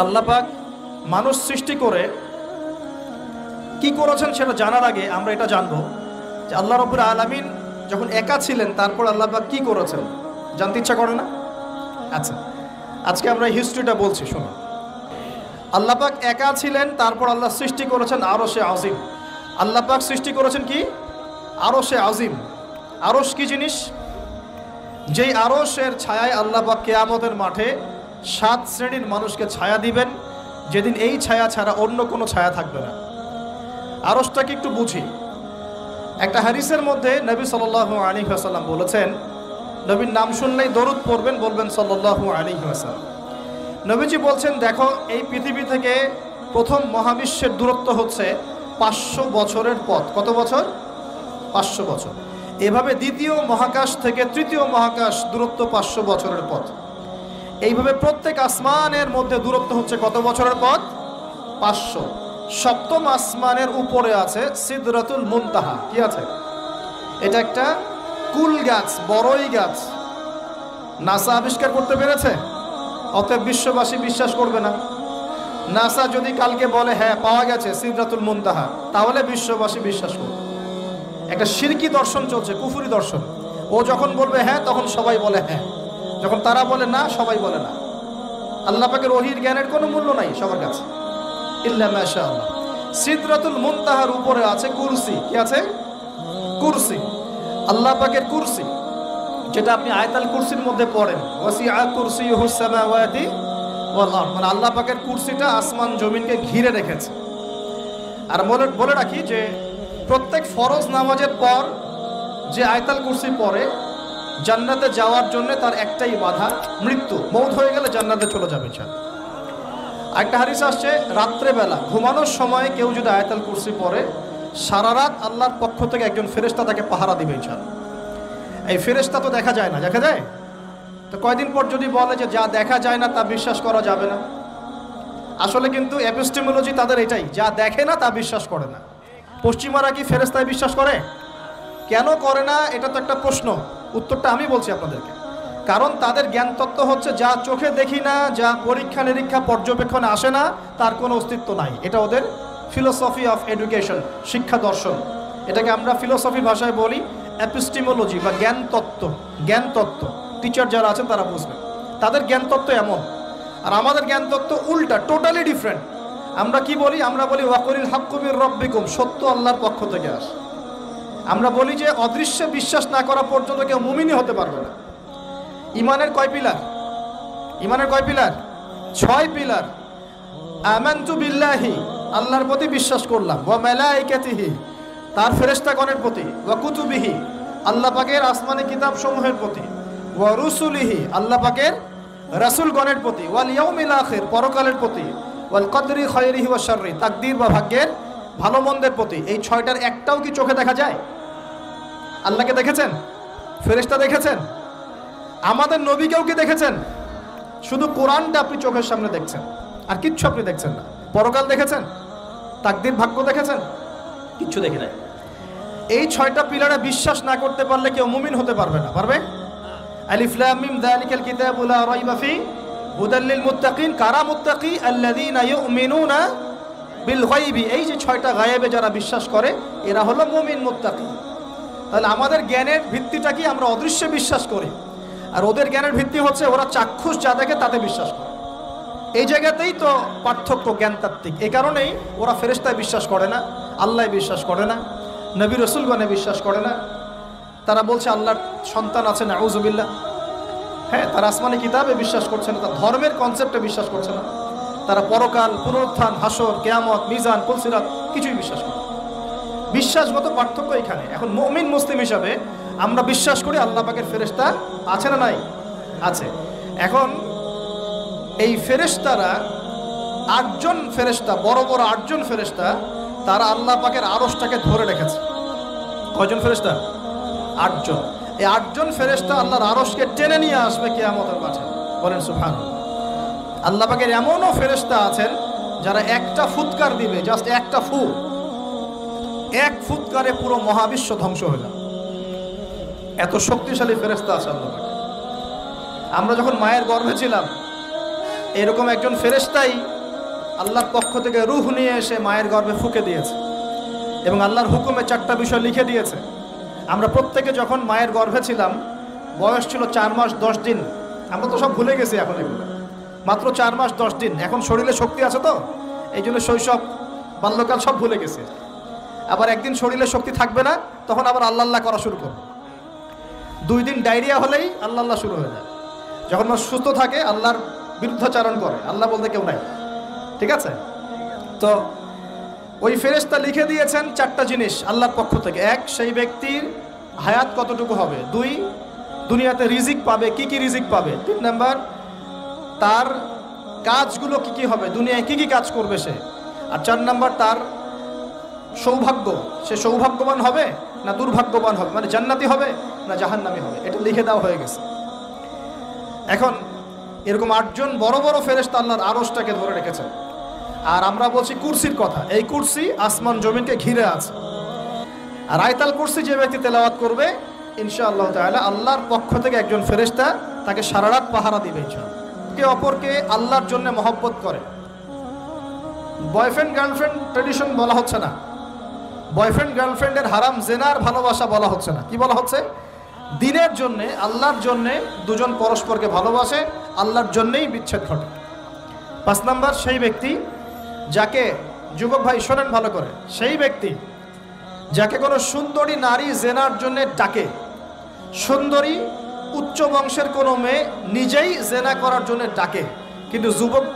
আল্লাহ পাক মানুষ সৃষ্টি করে কি করেছেন সেটা জানার আগে আমরা এটা জানবো যে আল্লাহ রাব্বুল আলামিন যখন একা ছিলেন তারপর আল্লাহ পাক কি করেছেন, জানতে ইচ্ছা করে না? আচ্ছা, আজকে আমরা হিস্ট্রিটা বলছি, শোনো। আল্লাহ পাক একা ছিলেন, তারপর আল্লাহ সৃষ্টি করেছেন আরশে আজিম। আল্লাহ পাক সৃষ্টি করেছেন কি? আরশে আজিম। আরশ কি জিনিস? যেই আরশের ছায়ায় আল্লাহ পাক কিয়ামতের মাঠে 7 শ্রেণীর মানুষকে ছায়া দিবেন, যেদিন এই ছায়া ছাড়া অন্য কোনো ছায়া থাকবে না। আরশটাকে একটু বুঝি। একটা হাদিসের মধ্যে নবী সাল্লাল্লাহু আলাইহি ওয়াসাল্লাম বলেছেন, নবীর নাম শুনলেই দরুদ পড়বেন, বলবেন সাল্লাল্লাহু আলাইহি ওয়াসাল্লাম। নবীজি বলছেন, দেখো এই পৃথিবী থেকে প্রথম মহাবিশ্বের দূরত্ব হচ্ছে 500 বছরের পথ। কত বছর? 500 বছর। এভাবে দ্বিতীয় মহাকাশ থেকে তৃতীয় মহাকাশ দূরত্ব 500 বছরের পথ। এইভাবে প্রত্যেক আসমানের মধ্যে দূরত্ব হচ্ছে কত বছরের পথ? 500। সপ্তম আসমানের উপরে আছে সিদরাতুল মুনতাহা। কি আছে? এটা একটা কুল গাছ, বড়ই গাছ। নাসা আবিষ্কার করতে পেরেছে, অতএব বিশ্ববাসী বিশ্বাস করবে না। নাসা যদি কালকে বলে হ্যাঁ পাওয়া গেছে সিদরাতুল মুনতাহা, তাহলে বিশ্ববাসী বিশ্বাস করবে। একটা শিরকি দর্শন চলছে, কুফরি দর্শন। ও যখন বলবে হ্যাঁ, তখন সবাই বলে হ্যাঁ, যখন তারা বলে না, সবাই বলে না। আল্লাহ পাকের ওহীর জ্ঞানের কোনো মূল্য নাই সবার কাছে, ইল্লা মাশাআল্লাহ। সিদরাতুল মুনতাহার উপরে আছে কুরসি। কি আছে? কুরসি। আল্লাহ পাকের কুরসি, যেটা আপনি আয়াতুল কুরসির মধ্যে পড়েন, ওয়াসিআ কুরসিয়ুহুস সামাওয়াতি ওয়াল আরদ, মানে আল্লাহ পাকের কুরসিটা আসমান জমিনকে ঘিরে রেখেছে। আর বলে রাখি যে প্রত্যেক ফরজ নামাজের পর যে আয়াতুল কুরসি পড়ে, জান্নাতে যাওয়ার জন্য তার একটাই বাধা, মৃত্যু। মৌত হয়ে গেলে জান্নাতে চলে যাবে। একটা হাদিস আসছে, রাত্রেবেলা ঘুমানোর সময় কেউ যদি আয়াতুল কুরসি পড়ে, সারা রাত আল্লাহর পক্ষ থেকে একজন ফেরেশতা তাকে পাহারা দিবে ইনশাআল্লাহ। এই ফেরেশতা তো দেখা যায় না, দেখা যায়? তো কয়দিন পর যদি বলে যে যা দেখা যায় না তা বিশ্বাস করা যাবে না, আসলে কিন্তু এপিস্টেমোলজি তাদের এটাই, যা দেখে না তা বিশ্বাস করে না। পশ্চিমারা কি ফেরেশতায় বিশ্বাস করে? কেন করে না? এটা তো একটা প্রশ্ন, উত্তরটা আমি বলছি আপনাদেরকে। কারণ তাদের জ্ঞান তত্ত্ব হচ্ছে যা চোখে দেখি না, যা পরীক্ষা নিরীক্ষা পর্যবেক্ষণে আসে না, তার কোনো অস্তিত্ব নাই। এটা ওদের ফিলোসফি অফ এডুকেশন, শিক্ষা দর্শন। এটাকে আমরা ফিলোসফি ভাষায় বলি এপিস্টেমোলজি বা জ্ঞান তত্ত্ব। জ্ঞান তত্ত্ব টিচার যারা আছেন তারা বুঝবেন, তাদের জ্ঞান তত্ত্ব এমন। আর আমাদের জ্ঞান তত্ত্ব উল্টা, টোটালি ডিফারেন্ট। আমরা কি বলি? আমরা বলি ওয়াকুলিল হাক্কু মির রাব্বিকুম, সত্য আল্লাহর পক্ষ থেকে আসে। আমরা বলি যে অদৃশ্যে বিশ্বাস না করা পর্যন্ত কেউ মুমিনই হতে পারবে না। ইমানের কয় পিলার? ইমানের কয় পিলার? 6 পিলার। আমানতু বিল্লাহি, আল্লাহর প্রতি বিশ্বাস করলাম, ওয়া মালাইকাতিহি, তার ফেরেশতাগণের প্রতি, ওয়া কুতুবিহি, আল্লাহ পাকের আসমানি কিতাব সমূহের প্রতি, ওয়া রুসুলিহি, আল্লাহ পাকের রাসূলগণের প্রতি, ওয়াল ইয়াউমিল আখির, পরকালের প্রতি, ওয়াল কদরি খায়রিহি ওয়া শাররি, তাকদীর বা ভাগ্যের ভালো মন্দের প্রতি। এই 6টার একটাও কি চোখে দেখা যায়? আল্লাহকে দেখেছেন? ফেরেশতা দেখেছেন? আমাদের নবীকেও কি দেখেছেন? শুধু কোরআনটা আপনি চোখের সামনে দেখছেন, আর কিচ্ছু আপনি দেখছেন না। পরকাল দেখেছেন? তাকদীর, ভাগ্য দেখেছেন? কিচ্ছু দেখি নাই। এই 6টা পিলারে বিশ্বাস না করতে পারলে কেউ মুমিন হতে পারবে না। পারবে? আলিফ লাম মিম যালিকাল কিতাবু লা রাইবা ফি হুদাল লিল মুত্তাকিন। কারা মুত্তাকি? আল্লাযীনা ইউমিনুনা বিল গায়বি। এই যে 6টা গায়েবে যারা বিশ্বাস করে, এরা হলো মুমিন, মুত্তাকি। তাহলে আমাদের জ্ঞানের ভিত্তিটা কি? আমরা অদৃশ্যে বিশ্বাস করি। আর ওদের জ্ঞানের ভিত্তি হচ্ছে ওরা চাক্ষুষ যা দেখে তাতে বিশ্বাস করে। এই জায়গাতেই তো পার্থক্য জ্ঞানতাত্ত্বিক। এই কারণেই ওরা ফেরেশতায় বিশ্বাস করে না, আল্লাহ বিশ্বাস করে না, নবী রাসূলগণে বিশ্বাস করে না। তারা বলছে আল্লাহর সন্তান আছে, নাউযুবিল্লাহ। হ্যাঁ, তারা আসমানি কিতাবে বিশ্বাস করছে না, তারা ধর্মের কনসেপ্টে বিশ্বাস করছে না। তারা পরকাল, পুনরুত্থান, হাসর, কিয়ামত, মিজান, পুলসিরাত কিছুই বিশ্বাস করে না। বিশ্বাসগত পার্থক্য এখানে। এখন মুমিন মুসলিম হিসাবে আমরা বিশ্বাস করি আল্লাহ পাকের ফেরেশতা আছে না নাই? আছে। এখন এই ফেরেশতারা 8 জন ফেরেশতা, বড় বড় 8 জন ফেরেশতা, তারা আল্লাহ পাকের আরশটাকে ধরে রেখেছে। কয়জন ফেরেশতা? 8 জন। এই 8 জন ফেরেশতা আল্লাহর আরশকে টেনে নিয়ে আসবে কিয়ামতের মাঠে। বলেন সুবহানাল্লাহ। আল্লাহ পাকের এমনও ফেরেশতা আছেন যারা একটা ফুৎকার দিবে, জাস্ট একটা ফু, 1 ফুৎকারে পুরো মহাবিশ্ব ধ্বংস হয়ে যাবে। এত শক্তিশালী ফেরেশতা আছে আল্লাহ পাকের। আমরা যখন মায়ের গর্ভে ছিলাম, এরকম একজন ফেরেশতাই আল্লাহর পক্ষ থেকে রূহ নিয়ে এসে মায়ের গর্ভে ফুঁকে দিয়েছে এবং আল্লাহর হুকুমে 4টা বিষয় লিখে দিয়েছে। আমরা প্রত্যেকে যখন মায়ের গর্ভে ছিলাম, বয়স ছিল 4 মাস 10 দিন। আমরা তো সব ভুলে গেছি এখন, এগুলো মাত্র 4 মাস 10 দিন। এখন শরীরে শক্তি আছে তো, এই জন্য শৈশব বাল্যকাল সব ভুলে গেছে। আবার একদিন শরীরে শক্তি থাকবে না, তখন আবার আল্লাহ আল্লাহ করা শুরু করবে। 2 দিন ডায়রিয়া হলেই আল্লাহ আল্লাহ শুরু হয়ে যায়। যখন মানুষ সুস্থ থাকে আল্লাহর বিরুদ্ধাচারণ করে, আল্লাহ বলতে কেউ নাই। ঠিক আছে? তো ওই ফেরেশতা লিখে দিয়েছেন 4টা জিনিস আল্লাহর পক্ষ থেকে। 1, সেই ব্যক্তির হায়াত কতটুকু হবে। 2, দুনিয়াতে রিজিক পাবে, কি কি রিজিক পাবে। 3 নাম্বার, তার কাজগুলো কি কি হবে, দুনিয়ায় কি কি কাজ করবে সে। আর 4 নাম্বার, তার সৌভাগ্য, সে সৌভাগ্যবান হবে না দুর্ভাগ্যবান হবে, মানে জান্নাতি হবে না জাহান্নামী হবে। এটা লিখে দেওয়া হয়ে গেছে। এখন এরকম 8 জন বড় বড় ফেরেশতা আল্লাহর আরশটাকে ধরে রেখেছে। আর আমরা বলছি কুরসির কথা। এই কুরসি আসমান জমিনকে ঘিরে আছে। আর আয়াতুল কুরসি যে ব্যক্তি তেলাওয়াত করবে, ইনশাআল্লাহ তাআলা আল্লাহর পক্ষ থেকে একজন ফেরেশতা তাকে সারা রাত পাহারা দিবে ইনশাআল্লাহ। কে অপরকে আল্লাহর জন্য মহব্বত করে। বয়ফ্রেন্ড গার্লফ্রেন্ড ট্রেডিশন বলা হচ্ছে না। বয়ফ্রেন্ড গার্লফ্রেন্ডের হারাম জেনার ভালোবাসা বলা হচ্ছে না। কি বলা হচ্ছে? দিনের জন্যে, আল্লাহর জন্যে দুজন পরস্পরকে ভালোবাসে, আল্লাহর জন্যেই বিচ্ছেদ ঘটে। 5 নাম্বার, সেই ব্যক্তি যাকে, যুবক ভাই শোনেন ভালো করে, সেই ব্যক্তি যাকে কোনো সুন্দরী নারী জেনার জন্য ডাকে। সুন্দরী উচ্চ বংশের কোনো মেয়ে নিজেই জেনা করার জন্য ডাকে, কিন্তু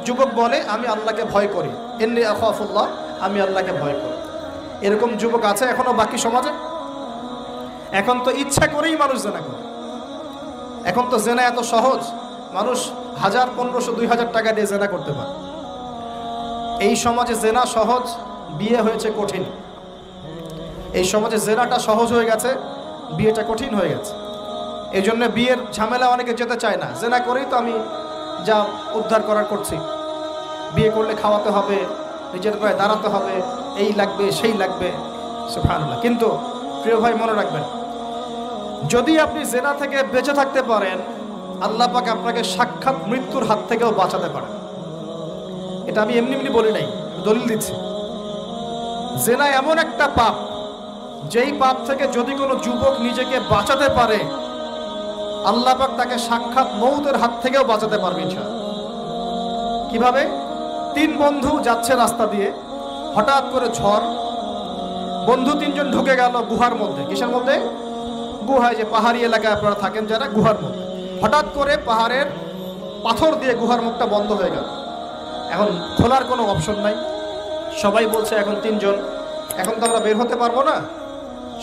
যুবক বলে আমি আল্লাহকে ভয় করি, ইন্নী আখাফুল্লাহ, আমি আল্লাহকে ভয় করি। এরকম যুবক আছে এখনো বাকি সমাজে? এখন তো ইচ্ছা করেই মানুষ জেনা করে। এখন তো জেনা এত সহজ, মানুষ 1000, 1500, 2000 টাকা দিয়ে জেনা করতে পারে। এই সমাজে জেনা সহজ, বিয়ে হয়েছে কঠিন। এই সমাজে জেনাটা সহজ হয়ে গেছে, বিয়েটা কঠিন হয়ে গেছে। এই জন্য বিয়ের ঝামেলা অনেকে যেতে চায় না। জেনা করেই তো আমি যা উদ্ধার করার করছি। বিয়ে করলে খাওয়াতে হবে, নিজের পায়ে দাঁড়াতে হবে, এই লাগবে সেই লাগবে, সুবহানাল্লাহ। কিন্তু প্রিয় ভাই মনে রাখবেন, যদি আপনি জেনা থেকে বেঁচে থাকতে পারেন, আল্লাহ পাক আপনাকে সাক্ষাৎ মৃত্যুর হাত থেকেও বাঁচাতে পারেন। এটা আমি এমনি এমনি বলি নাই, দলিল দিচ্ছি। জেনা এমন একটা পাপ, যেই পাপ থেকে যদি কোনো যুবক নিজেকে বাঁচাতে পারে, আল্লাহ পাক তাকে সাক্ষাৎ মৌতের হাত থেকেও বাঁচাতে পারবে ইনশাআল্লাহ। কিভাবে? 3 বন্ধু যাচ্ছে রাস্তা দিয়ে, হঠাৎ করে ঝড়, বন্ধু 3 জন ঢুকে গেল গুহার মধ্যে। কিসের মধ্যে? গুহায়, যে পাহাড়ি এলাকায় আপনারা থাকেন যারা, গুহার মধ্যে। হঠাৎ করে পাহাড়ের পাথর দিয়ে গুহার মুখটা বন্ধ হয়ে গেল। এখন খোলার কোনো অপশন নাই। সবাই বলছে এখন 3 জন, এখন তো আমরা বের হতে পারবো না।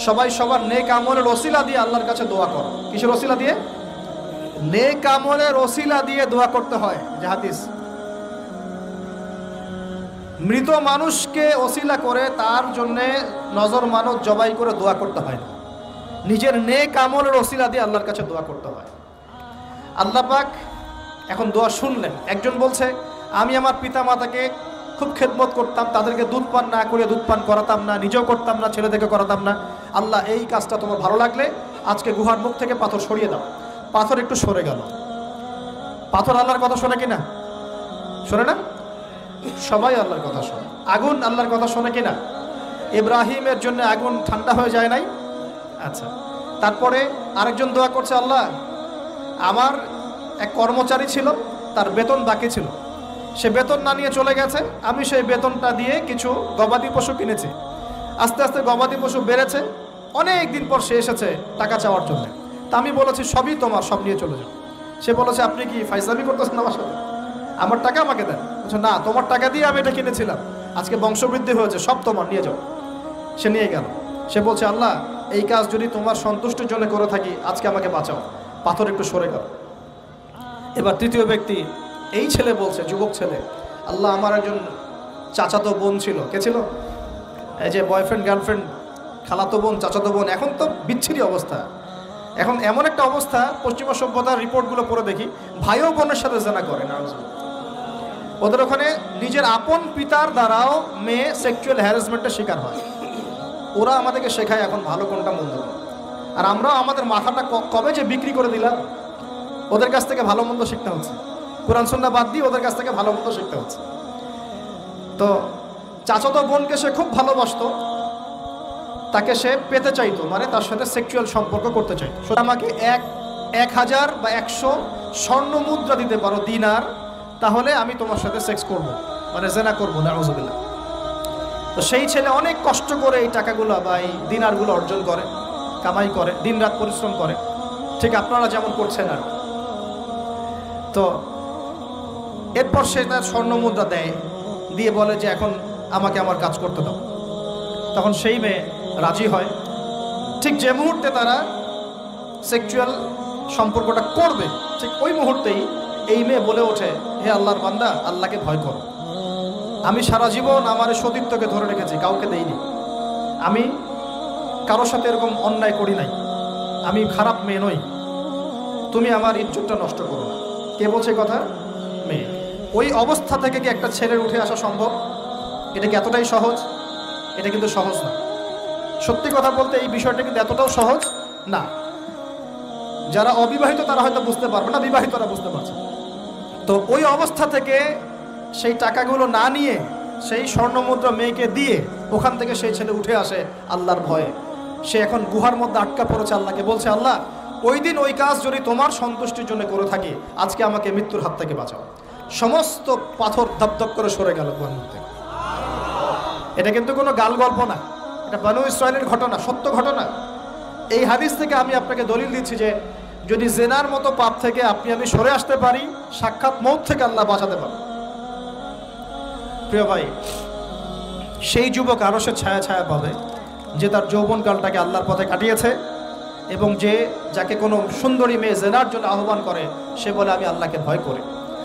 সবাই সবার নেক আমলের ওসিলা দিয়ে আল্লাহর কাছে দোয়া করো। কিসের ওসিলা দিয়ে? নেক আমলের ওসিলা দিয়ে দোয়া করতে হয়। যে হাদিস, মৃত মানুষকে ওসিলা করে তার জন্যে নজর মানত জবাই করে দোয়া করতে হয় না। নিজের নেক আমলের ওসিলা দিয়ে আল্লাহর কাছে দোয়া করতে হয়। আল্লাহ পাক এখন দোয়া শুনলেন। একজন বলছে আমি আমার পিতা মাতাকে খুব খেদমত করতাম, তাদেরকে দুধ পান না করে দুধ পান করাতাম না, নিজেও করতাম না, ছেলেদেরকে করাতাম না। আল্লাহ, এই কাজটা তোমার ভালো লাগলে আজকে গুহার মুখ থেকে পাথর সরিয়ে দাও। পাথর একটু সরে গেল। পাথর আল্লাহর কথা শোনে কিনা? শোনে না? সবাই আল্লাহর কথা শোনে। আগুন আল্লাহর কথা শোনে কিনা? ইব্রাহিমের জন্য আগুন ঠান্ডা হয়ে যায় নাই? আচ্ছা, তারপরে আরেকজন দোয়া করছে, আল্লাহ আমার এক কর্মচারী ছিল, তার বেতন বাকি ছিল, সে বেতন না নিয়ে চলে গেছে, আমি সেই বেতনটা দিয়ে কিছু গবাদি পশু কিনেছি। আস্তে আস্তে গবাদি পশু বেড়েছে, অনেক দিন পর সে এসেছে টাকা চাওয়ার জন্য। তা আমি বলেছি সবই তোমার, সব নিয়ে চলে যাও। সে বলেছে আপনি কি ফাইজলামি করতেছেন আমার সাথে? আমার টাকা আমাকে দেন। বলছে না, তোমার টাকা দিয়ে আমি এটা কিনেছিলাম, আজকে বংশবৃদ্ধি হয়েছে, সব তোমার, নিয়ে যাও। সে নিয়ে গেল। সে বলছে আল্লাহ, এই কাজ যদি তোমার সন্তুষ্টির জন্য করে থাকি, আজকে আমাকে বাঁচাও। পাথর একটু সরে গেল। এবার তৃতীয় ব্যক্তি, এই ছেলে বলছে, যুবক ছেলে, আল্লাহ আমার একজন চাচাতো বোন ছিল। কে ছিল? এই যে বয়ফ্রেন্ড গার্লফ্রেন্ড, খালাতো বোন, চাচাতো বোন, এখন তো বিচ্ছিরি অবস্থা। এখন এমন একটা অবস্থা, পশ্চিমা সভ্যতার রিপোর্টগুলো পড়ে দেখি, ভাইও বোনের সাথে জেনা করে না। ওদের ওখানে নিজের আপন পিতার দ্বারাও মেয়ে সেক্সুয়াল হ্যারাসমেন্টের শিকার হয়। ওরা আমাদেরকে শেখায় এখন ভালো কোনটা মন্দ। আর আমরাও আমাদের মাথাটা কবে যে বিক্রি করে দিলাম, ওদের কাছ থেকে ভালো মন্দ শিখতে হচ্ছে। কোরআন সুন্নাহ বাদ দিয়ে ওদের কাছ থেকে ভালো মতো শিখতে হচ্ছে। তো চাচাতো বোনকে সে খুব ভালোবাসতো, তাকে সে পেতে চাইতো, মানে তার সাথে সেক্সুয়াল সম্পর্ক করতে চাইতো। আমাকে 1000 বা 100 স্বর্ণ মুদ্রা দিতে পারো, দিনার, তাহলে আমি তোমার সাথে সেক্স করব, মানে জেনা করবো, নাউজুবিল্লাহ। তো সেই ছেলে অনেক কষ্ট করে এই টাকাগুলো বা এই দিনারগুলো অর্জন করে, কামাই করে, দিনরাত পরিশ্রম করে, ঠিক আপনারা যেমন করছেন আর। তো এরপর সে তার স্বর্ণ মুদ্রা দেয়, দিয়ে বলে যে এখন আমাকে আমার কাজ করতে দাও। তখন সেই মেয়ে রাজি হয়। ঠিক যে মুহূর্তে তারা সেক্সুয়াল সম্পর্কটা করবে, ঠিক ওই মুহূর্তেই এই মেয়ে বলে ওঠে, হে আল্লাহর বান্দা, আল্লাহকে ভয় করো। আমি সারা জীবন আমার সতীত্বকে ধরে রেখেছি, কাউকে দেইনি, আমি কারোর সাথে এরকম অন্যায় করি নাই, আমি খারাপ মেয়ে নই, তুমি আমার ইজ্জতটা নষ্ট করো না। কে বলছে কথা? মেয়ে। ওই অবস্থা থেকে কি একটা ছেলের উঠে আসা সম্ভব? এটা কি এতটাই সহজ? এটা কিন্তু সহজ না। সত্যি কথা বলতে এই বিষয়টা কিন্তু এতটাও সহজ না। যারা অবিবাহিত তারা হয়তো বুঝতে পারবে না, বিবাহিতরা বুঝতে পারছে। তো ওই অবস্থা থেকে সেই টাকাগুলো না নিয়ে সেই স্বর্ণমুদ্রা মেয়েকে দিয়ে ওখান থেকে সেই ছেলে উঠে আসে আল্লাহর ভয়ে। সে এখন গুহার মধ্যে আটকা পড়েছে, আল্লাহকে বলছে, আল্লাহ ওই দিন ওই কাজ যদি তোমার সন্তুষ্টির জন্য করে থাকি, আজকে আমাকে মৃত্যুর হাত থেকে বাঁচাও। সমস্ত পাথর ধপধপ করে সরে গেল গুহার মধ্যে। এটা কিন্তু কোনো গাল গল্প না, এটা বনু ইসরাইলের ঘটনা, সত্য ঘটনা। এই হাদিস থেকে আমি আপনাকে দলিল দিচ্ছি যে যদি জেনার মতো পাপ থেকে আমি সরে আসতে পারি, সাক্ষাৎ মৌত থেকে আল্লাহ বাঁচাতে পারে। প্রিয় ভাই, সেই যুবক আরশের ছায়া ছায়া পাবে যে তার যৌবনকালটাকে আল্লাহর পথে কাটিয়েছে, এবং যাকে কোনো সুন্দরী মেয়ে জেনার জন্য আহ্বান করে, সে বলে আমি আল্লাহকে ভয় করি।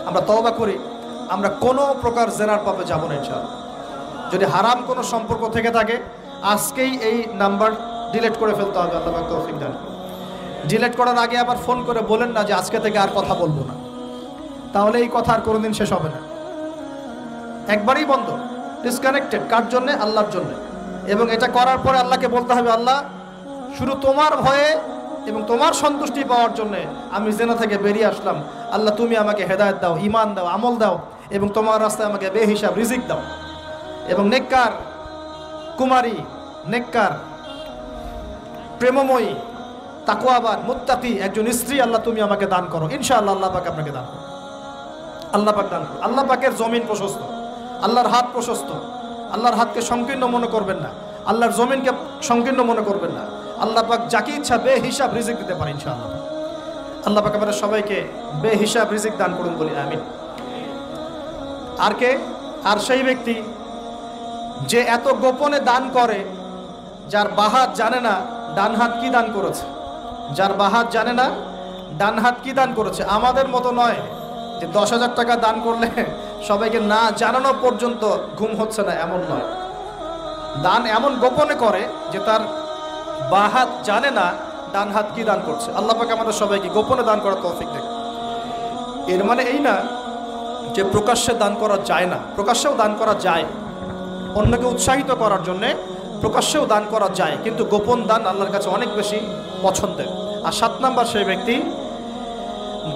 আমরা তওবা করি, আমরা কোনো প্রকার জেনার পাপে যাব না ইনশাআল্লাহ। যদি হারাম কোনো সম্পর্ক থেকে থাকে, আজকেই এই নাম্বার ডিলিট করে ফেলতে হবে। আল্লাহ পাক তৌফিক দান। ডিলিট করার আগে আবার ফোন করে বলেন না যে আজকে থেকে আর কথা বলবো না, তাহলে এই কথা আর কোনোদিন শেষ হবে না। একবারই বন্ধ, ডিসকানেক্টেড। কার জন্যে? আল্লাহর জন্যে। এবং এটা করার পরে আল্লাহকে বলতে হবে, আল্লাহ শুধু তোমার ভয়ে এবং তোমার সন্তুষ্টি পাওয়ার জন্যে আমি জেনা থেকে বেরিয়ে আসলাম। আল্লাহ তুমি আমাকে হেদায়েত দাও, ঈমান দাও, আমল দাও, এবং তোমার রাস্তায় আমাকে বেহিসাব রিজিক দাও। এবং নেককার কুমারী, নেককার প্রেমময়ী, তাকওয়াবান, মুত্তাকি একজন স্ত্রী আল্লাহ তুমি আমাকে দান করো। ইনশাআল্লাহ আল্লাহ পাক আপনাকে দান করো। আল্লাহ পাক দান করো। আল্লাহ পাকের জমিন প্রশস্ত, আল্লাহর হাত প্রশস্ত। আল্লাহর হাতকে সংকীর্ণ মনে করবেন না, আল্লাহর জমিনকে সংকীর্ণ মনে করবেন না। আল্লাহ পাক যাকে ইচ্ছা বেহিসাব রিজিক দিতে পারে ইনশাআল্লাহ। আল্লাহ পাক আমাদের সবাইকে বেহিসাব রিজিক দান করুন বলি আমিন। আর কে? আর সেই ব্যক্তি যে এত গোপনে দান করে, যার বাহাত জানে না ডান হাত কি দান করেছে, যার বাহাত জানে না ডান হাত কি দান করেছে। আমাদের মতো নয় যে 10,000 টাকা দান করলে সবাইকে না জানানো পর্যন্ত ঘুম হচ্ছে না, এমন নয়। দান এমন গোপনে করে যে তার বাহাত জানে না ডান হাত কি দান করছে। আল্লাহ পাক আমাদের সবাইকে গোপনে দান করার তৌফিক দেয়। এর মানে এই না যে প্রকাশ্যে দান করা যায় না, প্রকাশ্যেও দান করা যায়। অন্যকে উৎসাহিত করার জন্যে প্রকাশ্যেও দান করা যায়, কিন্তু গোপন দান আল্লাহর কাছে অনেক বেশি পছন্দের। আর 7 নাম্বার সেই ব্যক্তি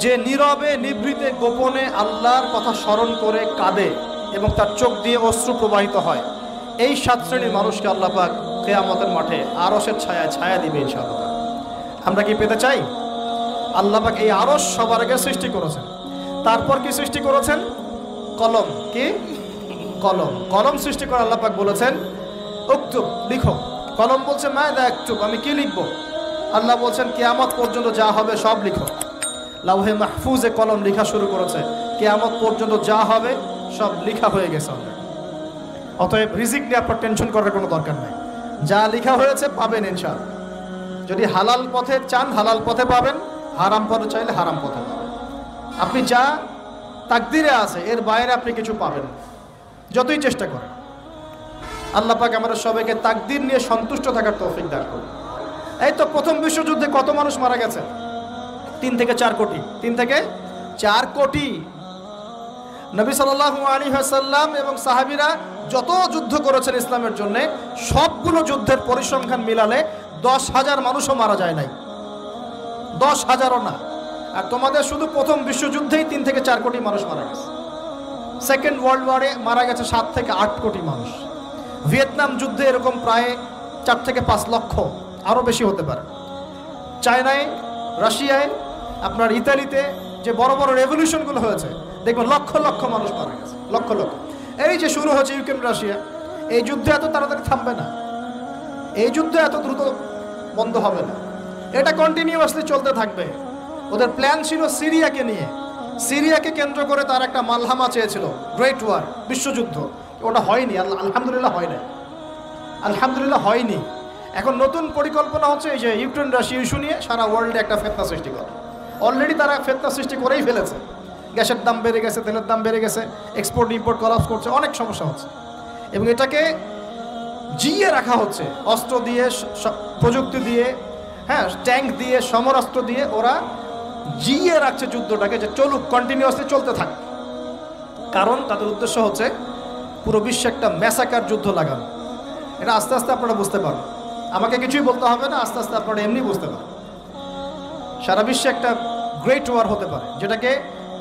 যে নীরবে নিভৃতে গোপনে আল্লাহর কথা স্মরণ করে কাঁদে এবং তার চোখ দিয়ে অশ্রু প্রবাহিত হয়। এই 7 শ্রেণীর মানুষকে আল্লাহ পাক কিয়ামতের মাঠে আরশের ছায়া ছায়া দিবে ইনশাআল্লাহ। আমরা কি পেতে চাই? আল্লাহ পাক এই আরশ সবার আগে সৃষ্টি করেছেন। তারপর কি সৃষ্টি করেছেন? কলম। কি? কলম। কলম সৃষ্টি করে আল্লাহ পাক বলেছেন উকতুব, লিখো। কলম বলছে মাযা আকতুব, আমি কি লিখবো? আল্লাহ বলছেন কিয়ামত পর্যন্ত যা হবে সব লিখো। লাউহে মাহফুজে কলম লেখা শুরু করেছে, কিয়ামত পর্যন্ত যা হবে সব লেখা হয়ে গেছে। অতএব রিজিক নিয়ে আপনার টেনশন করার কোনো দরকার নাই। যা লেখা হয়েছে পাবেন ইনশাআল্লাহ। যদি হালাল পথে চান হালাল পথে পাবেন, হারাম পথে চাইলে হারাম পথে পাবেন। আপনি যা তাকদিরে আছে এর বাইরে আপনি কিছু পাবেন যতই চেষ্টা করেন। আল্লাহ পাক আমাদের সবাইকে তাকদির নিয়ে সন্তুষ্ট থাকার তৌফিক দান করুন। এই তো প্রথম বিশ্বযুদ্ধে কত মানুষ মারা গেছে? 3 থেকে 4 কোটি। 3 থেকে 4 কোটি। নবী সাল্লাল্লাহু আলাইহি ওয়াসাল্লাম এবং সাহাবীরা যত যুদ্ধ করেছেন ইসলামের জন্য, সবগুলো যুদ্ধের পরিসংখ্যান মিলালে 10,000 মানুষও মারা যায় নাই। 10,000ও না। আর তোমাদের শুধু প্রথম বিশ্বযুদ্ধেই 3 থেকে 4 কোটি মানুষ মারা গেছে। সেকেন্ড ওয়ার্ল্ড ওয়ারে মারা গেছে 7 থেকে 8 কোটি মানুষ। ভিয়েতনাম যুদ্ধে এরকম প্রায় 4 থেকে 5 লক্ষ, আরও বেশি হতে পারে। চায়নায়, রাশিয়ায়, আপনার ইতালিতে যে বড় বড় রেভলিউশনগুলো হয়েছে, দেখবেন লক্ষ লক্ষ মানুষ মারা গেছে, লক্ষ লক্ষ। এই যে শুরু হয়েছে ইউক্রেন রাশিয়া, এই যুদ্ধ এত তাড়াতাড়ি থামবে না, এই যুদ্ধ এত দ্রুত বন্ধ হবে না, এটা কন্টিনিউয়াসলি চলতে থাকবে। ওদের প্ল্যান ছিল সিরিয়াকে নিয়ে, সিরিয়াকে কেন্দ্র করে তার একটা মালহামা চেয়েছিল, গ্রেট ওয়ার, বিশ্বযুদ্ধ। ওটা হয়নি, আলহামদুলিল্লাহ হয় না, আলহামদুলিল্লাহ হয়নি। এখন নতুন পরিকল্পনা হচ্ছে এই যে ইউক্রেন রাশিয়া ইস্যু নিয়ে সারা ওয়ার্ল্ডে একটা ফেতনা সৃষ্টি করে। অলরেডি তারা ফেতনা সৃষ্টি করেই ফেলেছে। গ্যাসের দাম বেড়ে গেছে, তেলের দাম বেড়ে গেছে, এক্সপোর্ট ইম্পোর্ট কলাপস করছে, অনেক সমস্যা হচ্ছে। এবং এটাকে জিয়ে রাখা হচ্ছে অস্ত্র দিয়ে, প্রযুক্তি দিয়ে, হ্যাঁ, ট্যাঙ্ক দিয়ে, সমরাস্ত্র দিয়ে ওরা জিয়ে রাখছে যুদ্ধটাকে, যে চলুক, কন্টিনিউয়াসলি চলতে থাকে। কারণ তাদের উদ্দেশ্য হচ্ছে পুরো বিশ্বে একটা ম্যাসাকার যুদ্ধ লাগানো। এটা আস্তে আস্তে আপনারা বুঝতে পারবেন, আমাকে কিছুই বলতে হবে না, আস্তে আস্তে আপনারা এমনি বুঝতে পারবেন। সারা বিশ্বে একটা গ্রেট ওয়ার হতে পারে, যেটাকে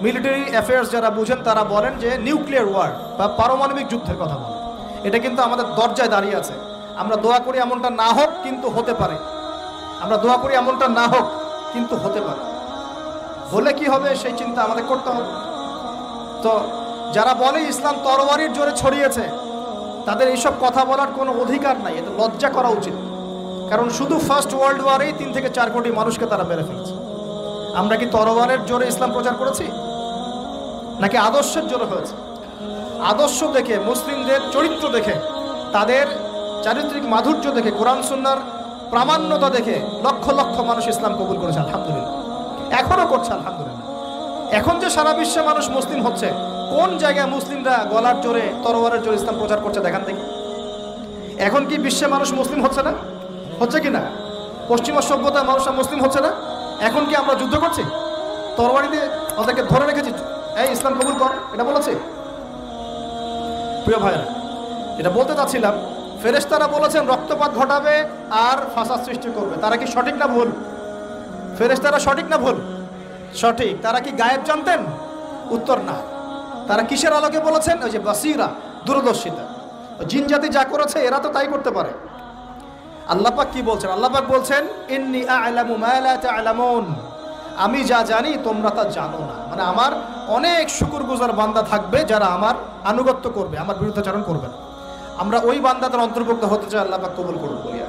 মিলিটারি অ্যাফেয়ার্স যারা বুঝেন তারা বলেন যে নিউক্লিয়ার ওয়ার বা পারমাণবিক যুদ্ধের কথা বলেন। এটা কিন্তু আমাদের দরজায় দাঁড়িয়ে আছে। আমরা দোয়া করি এমনটা না হোক, কিন্তু হতে পারে। আমরা দোয়া করি এমনটা না হোক, কিন্তু হতে পারে। হলে কি হবে সেই চিন্তা আমাদের করতে হবে। তো যারা বলে ইসলাম তরবারির জোরে ছড়িয়েছে, তাদের এইসব কথা বলার কোনো অধিকার নাই, এতে লজ্জা করা উচিত। কারণ শুধু ফার্স্ট ওয়ার্ল্ড ওয়ারেই 3 থেকে 4 কোটি মানুষকে তারা মেরে ফেলেছে। আমরা কি তরবারের জোরে ইসলাম প্রচার করেছি, নাকি আদর্শের জোরে হয়েছে? আদর্শ দেখে, মুসলিমদের চরিত্র দেখে, তাদের চারিত্রিক মাধুর্য দেখে, কোরআন সুন্নাহর প্রামাণ্যতা দেখে লক্ষ লক্ষ মানুষ ইসলাম কবুল করেছে, আলহামদুলিল্লাহ। এখনও করছে, আলহামদুলিল্লাহ। এখন যে সারা বিশ্বে মানুষ মুসলিম হচ্ছে, কোন জায়গায় মুসলিমরা গলার জোরে, তরবারের জোরে ইসলাম প্রচার করছে দেখান দেখি। এখন কি বিশ্বে মানুষ মুসলিম হচ্ছে না? হচ্ছে কি না? পশ্চিমা সভ্যতার মানুষরা মুসলিম হচ্ছে না? এখন কি আমরা যুদ্ধ করছি, তরবারি দিয়ে ওদেরকে ধরে রেখেছি, এই ইসলাম কবুল কর, এটা বলেছে? প্রিয় ভাইরা, এটা বলতে চাচ্ছিলাম, ফেরেশতারা বলেছেন রক্তপাত ঘটাবে আর ফাসাদ সৃষ্টি করবে। তারা কি সঠিক না ভুল? ফেরেশতারা সঠিক না ভুল? সঠিক। তারা কি গায়েব জানতেন? উত্তর না। তারা কিসের আলোকে বলেছেন? ওই যে বাসিরা, দূরদর্শিতা। জিন জাতি যা করেছে এরা তো তাই করতে পারে। আল্লাহ পাক কি বলছেন? আল্লাহ পাক বলছেন ইন্নী আ'লামু মা লা তা'লামুন, আমি যা জানি তোমরা তা জানো না। মানে আমার অনেক শুকরগুজার বান্দা থাকবে যারা আমার আনুগত্য করবে, আমার বিরুদ্ধাচরণ করবে না। আমরা ওই বান্দাদের অন্তর্ভুক্ত হতে চাই, আল্লাহ পাক কবুল করুন বলিয়া।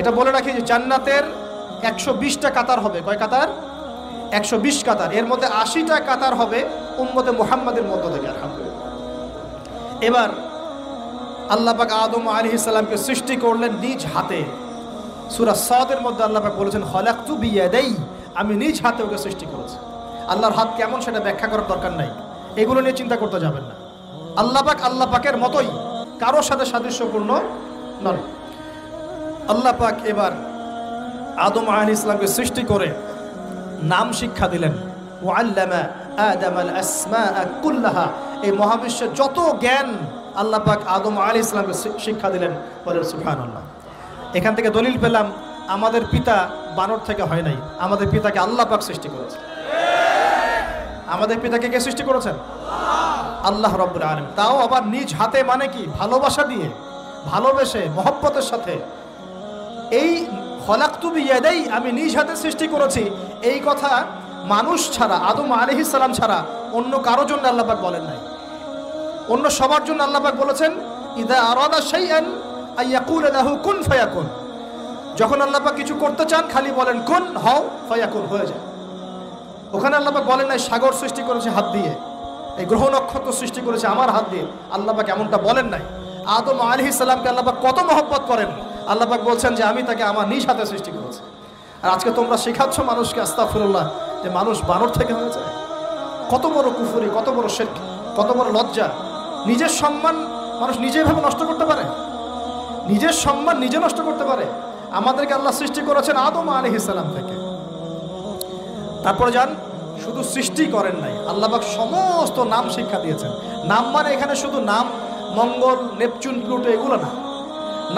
এটা বলে রাখি যে জান্নাতের 120টা কাতার হবে। কয় কাতার? 120 কাতার। এর মধ্যে 80টা কাতার হবে উম্মতে মুহাম্মাদের মধ্য থেকে, আলহামদুলিল্লাহ। এবার আল্লাহ পাক আদম আলাইহিস সালামকে সৃষ্টি করলেন নিজ হাতে। সূরা সাদের মধ্যে আল্লাহ পাক বলেছেন খলাকতু বিয়াদাই, আমি নিজ হাতে ওকে সৃষ্টি করেছি। আল্লাহর হাত কেমন সেটা ব্যাখ্যা করার দরকার নাই, এগুলো নিয়ে চিন্তা করতে যাবেন না। আল্লাহ পাকের মতোই, কারোর সাথে সাদৃশ্যপূর্ণ নন। আল্লাহ পাক এবার আদম আলাইহিস সালামকে সৃষ্টি করে নাম শিক্ষা দিলেন। ওয়াল্লামা আদামাল আসমাআ কুল্লাহা, এই মহাবিশ্বের যত জ্ঞান আল্লাহ পাক আদম আলাইহিস সালামকে শিক্ষা দিলেন। বলেন সুবহানাল্লাহ। এখান থেকে দলিল পেলাম আমাদের পিতা বানর থেকে হয় নাই, আমাদের পিতাকে আল্লাহ পাক সৃষ্টি করেছে। আমাদের পিতাকে কে সৃষ্টি করেছেন? আল্লাহ রাব্বুল আলামিন। তাও আবার নিজ হাতে, মানে কি? ভালোবাসা দিয়ে, ভালোবেসে, মহব্বতের সাথে। এই খলাকতু বিয়াদাই, আমি নিজ হাতে সৃষ্টি করেছি, এই কথা মানুষ ছাড়া, আদম আলাইহিস সালাম ছাড়া অন্য কারোর জন্য আল্লাহ পাক বলেন নাই। অন্য সবার জন্য আল্লাহ পাক বলেছেন ইযা আরাদা শাইআন আইয়াকুল লাহু কুন ফায়াকুন। যখন আল্লাহ পাক কিছু করতে চান খালি বলেন কুন, হও, ফায়াকুন, হয়ে যায়। ওখানে আল্লাহ পাক বলেন নাই সাগর সৃষ্টি করেছে হাত দিয়ে, এই গ্রহ নক্ষত্র সৃষ্টি করেছে আমার হাত দিয়ে। আল্লাহ পাক এমনটা বলেন নাই। আদম আলাইহিস সালামকে আল্লাহ পাক কত মহব্বত করেন, আল্লাহ পাক বলছেন যে আমি তাকে আমার নিজ হাতে সৃষ্টি করেছি। আর আজকে তোমরা শেখাচ্ছ মানুষকে, আস্তাগফিরুল্লাহ, যে মানুষ বানর থেকে হয়ে যায়। কত বড় কুফরি, কত বড় শিরক, কত বড় লজ্জা। নিজের সম্মান মানুষ নিজেভাবে নষ্ট করতে পারে, নিজের সম্মান নিজে নষ্ট করতে পারে। আমাদেরকে আল্লাহ সৃষ্টি করেছেন আদম আলাইহিস সালাম থেকে। তারপরে যান, শুধু সৃষ্টি করেন নাই, আল্লাহ পাক সমস্ত নাম শিক্ষা দিয়েছেন। নাম মানে এখানে শুধু নাম, মঙ্গল, নেপচুন, প্লুটো এগুলো না।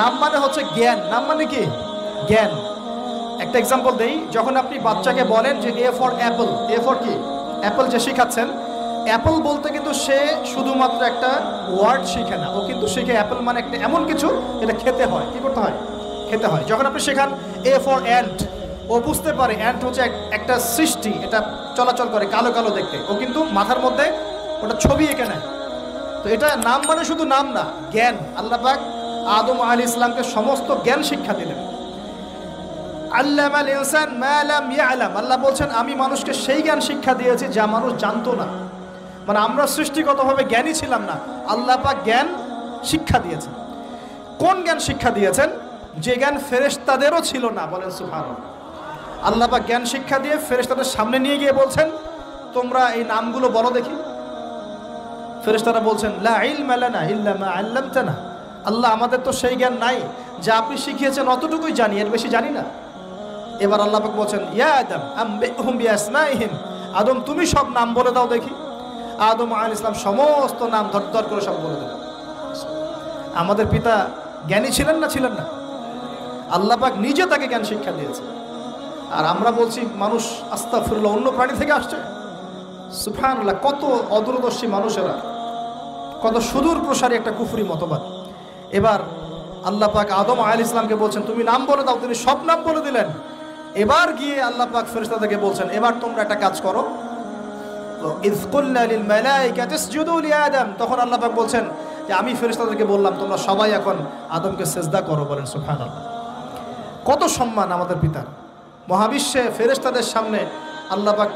নাম মানে হচ্ছে জ্ঞান। নাম মানে কি? জ্ঞান। একটা এক্সাম্পল দেই, যখন আপনি বাচ্চাকে বলেন যে A for Apple, A for কি অ্যাপল যে শেখাচ্ছেন, অ্যাপল বলতে কিন্তু সে শুধুমাত্র একটা ওয়ার্ড শিখে না, ও কিন্তু শিখে অ্যাপল মানে একটা এমন কিছু যেটা খেতে হয়। কি করতে হয়? খেতে হয়। যখন আপনি শেখান এ ফর অ্যান্ট, ও বুঝতে পারে অ্যান্ট হচ্ছে একটা সৃষ্টি, এটা চলাচল করে কালো কালো দেখতে, ও কিন্তু মাথার মধ্যে ওটা ছবি এঁকে নেয়। তো এটা নাম মানে শুধু নাম না, জ্ঞান। আল্লাহ পাক আদম আলাইহিস সালামকে সমস্ত জ্ঞান শিক্ষা দিলেন। আল্লামাল ইনসান মা লাম ইয়ালাম, আল্লাহ বলছেন আমি মানুষকে সেই জ্ঞান শিক্ষা দিয়েছি যা মানুষ জানতো না। মানে আমরা সৃষ্টিগতভাবে জ্ঞানী ছিলাম না, আল্লাহ পাক জ্ঞান শিক্ষা দিয়েছেন। কোন জ্ঞান শিক্ষা দিয়েছেন? যে জ্ঞান ফেরেশতাদেরও ছিল না। বলেন সুবহানাল্লাহ। আল্লাহ পাক জ্ঞান শিক্ষা দিয়ে ফেরেশতাদের সামনে নিয়ে গিয়ে বলছেন তোমরা এই নামগুলো বলো দেখি। ফেরেশতারা বলছেন লা ইলমা লানা ইল্লা মা আল্লামতানা, আল্লাহ আমাদের তো সেই জ্ঞান নাই, যা আপনি শিখিয়েছেন অতটুকুই জানি, এর বেশি জানি না। এবার আল্লাহ পাক বলছেন ইয়া আদম আম্বিহুম বিআসমাইহিম, আদম তুমি সব নাম বলে দাও দেখি। আদম আলাইহিস সালাম সমস্ত নাম ধর করে সব বলে দিলেন। আমাদের পিতা জ্ঞানী ছিলেন না? ছিলেন না? আল্লাহ পাক নিজে তাকে জ্ঞান শিক্ষা দিয়েছে। আর আমরা বলছি মানুষ আস্তাগফিরুল্লাহ অন্য প্রাণী থেকে আসছে। সুবহানাল্লাহ, কত অদূরদর্শী মানুষেরা, কত সুদূর প্রসারী একটা কুফরি মতবাদ। এবার আল্লাহ পাক আদম আলাইহিস সালামকে বলছেন তুমি নাম বলে দাও, তিনি সব নাম বলে দিলেন। এবার গিয়ে আল্লাহ পাক ফেরেশতাদেরকে বলছেন এবার তোমরা একটা কাজ করো, ইয কুলনা লিল মালাইকাতি ইসজুদু লি আদম, তখন আল্লাহ পাক বলছেন যে আমি ফেরেশতাদেরকে বললাম তোমরা সবাই এখন আদমকে সিজদা করো। বলেন সুবহানাল্লাহ। কত সম্মান আমাদের পিতার। মহাবিশ্বে ফেরেশতাদের সামনে আল্লাহ পাক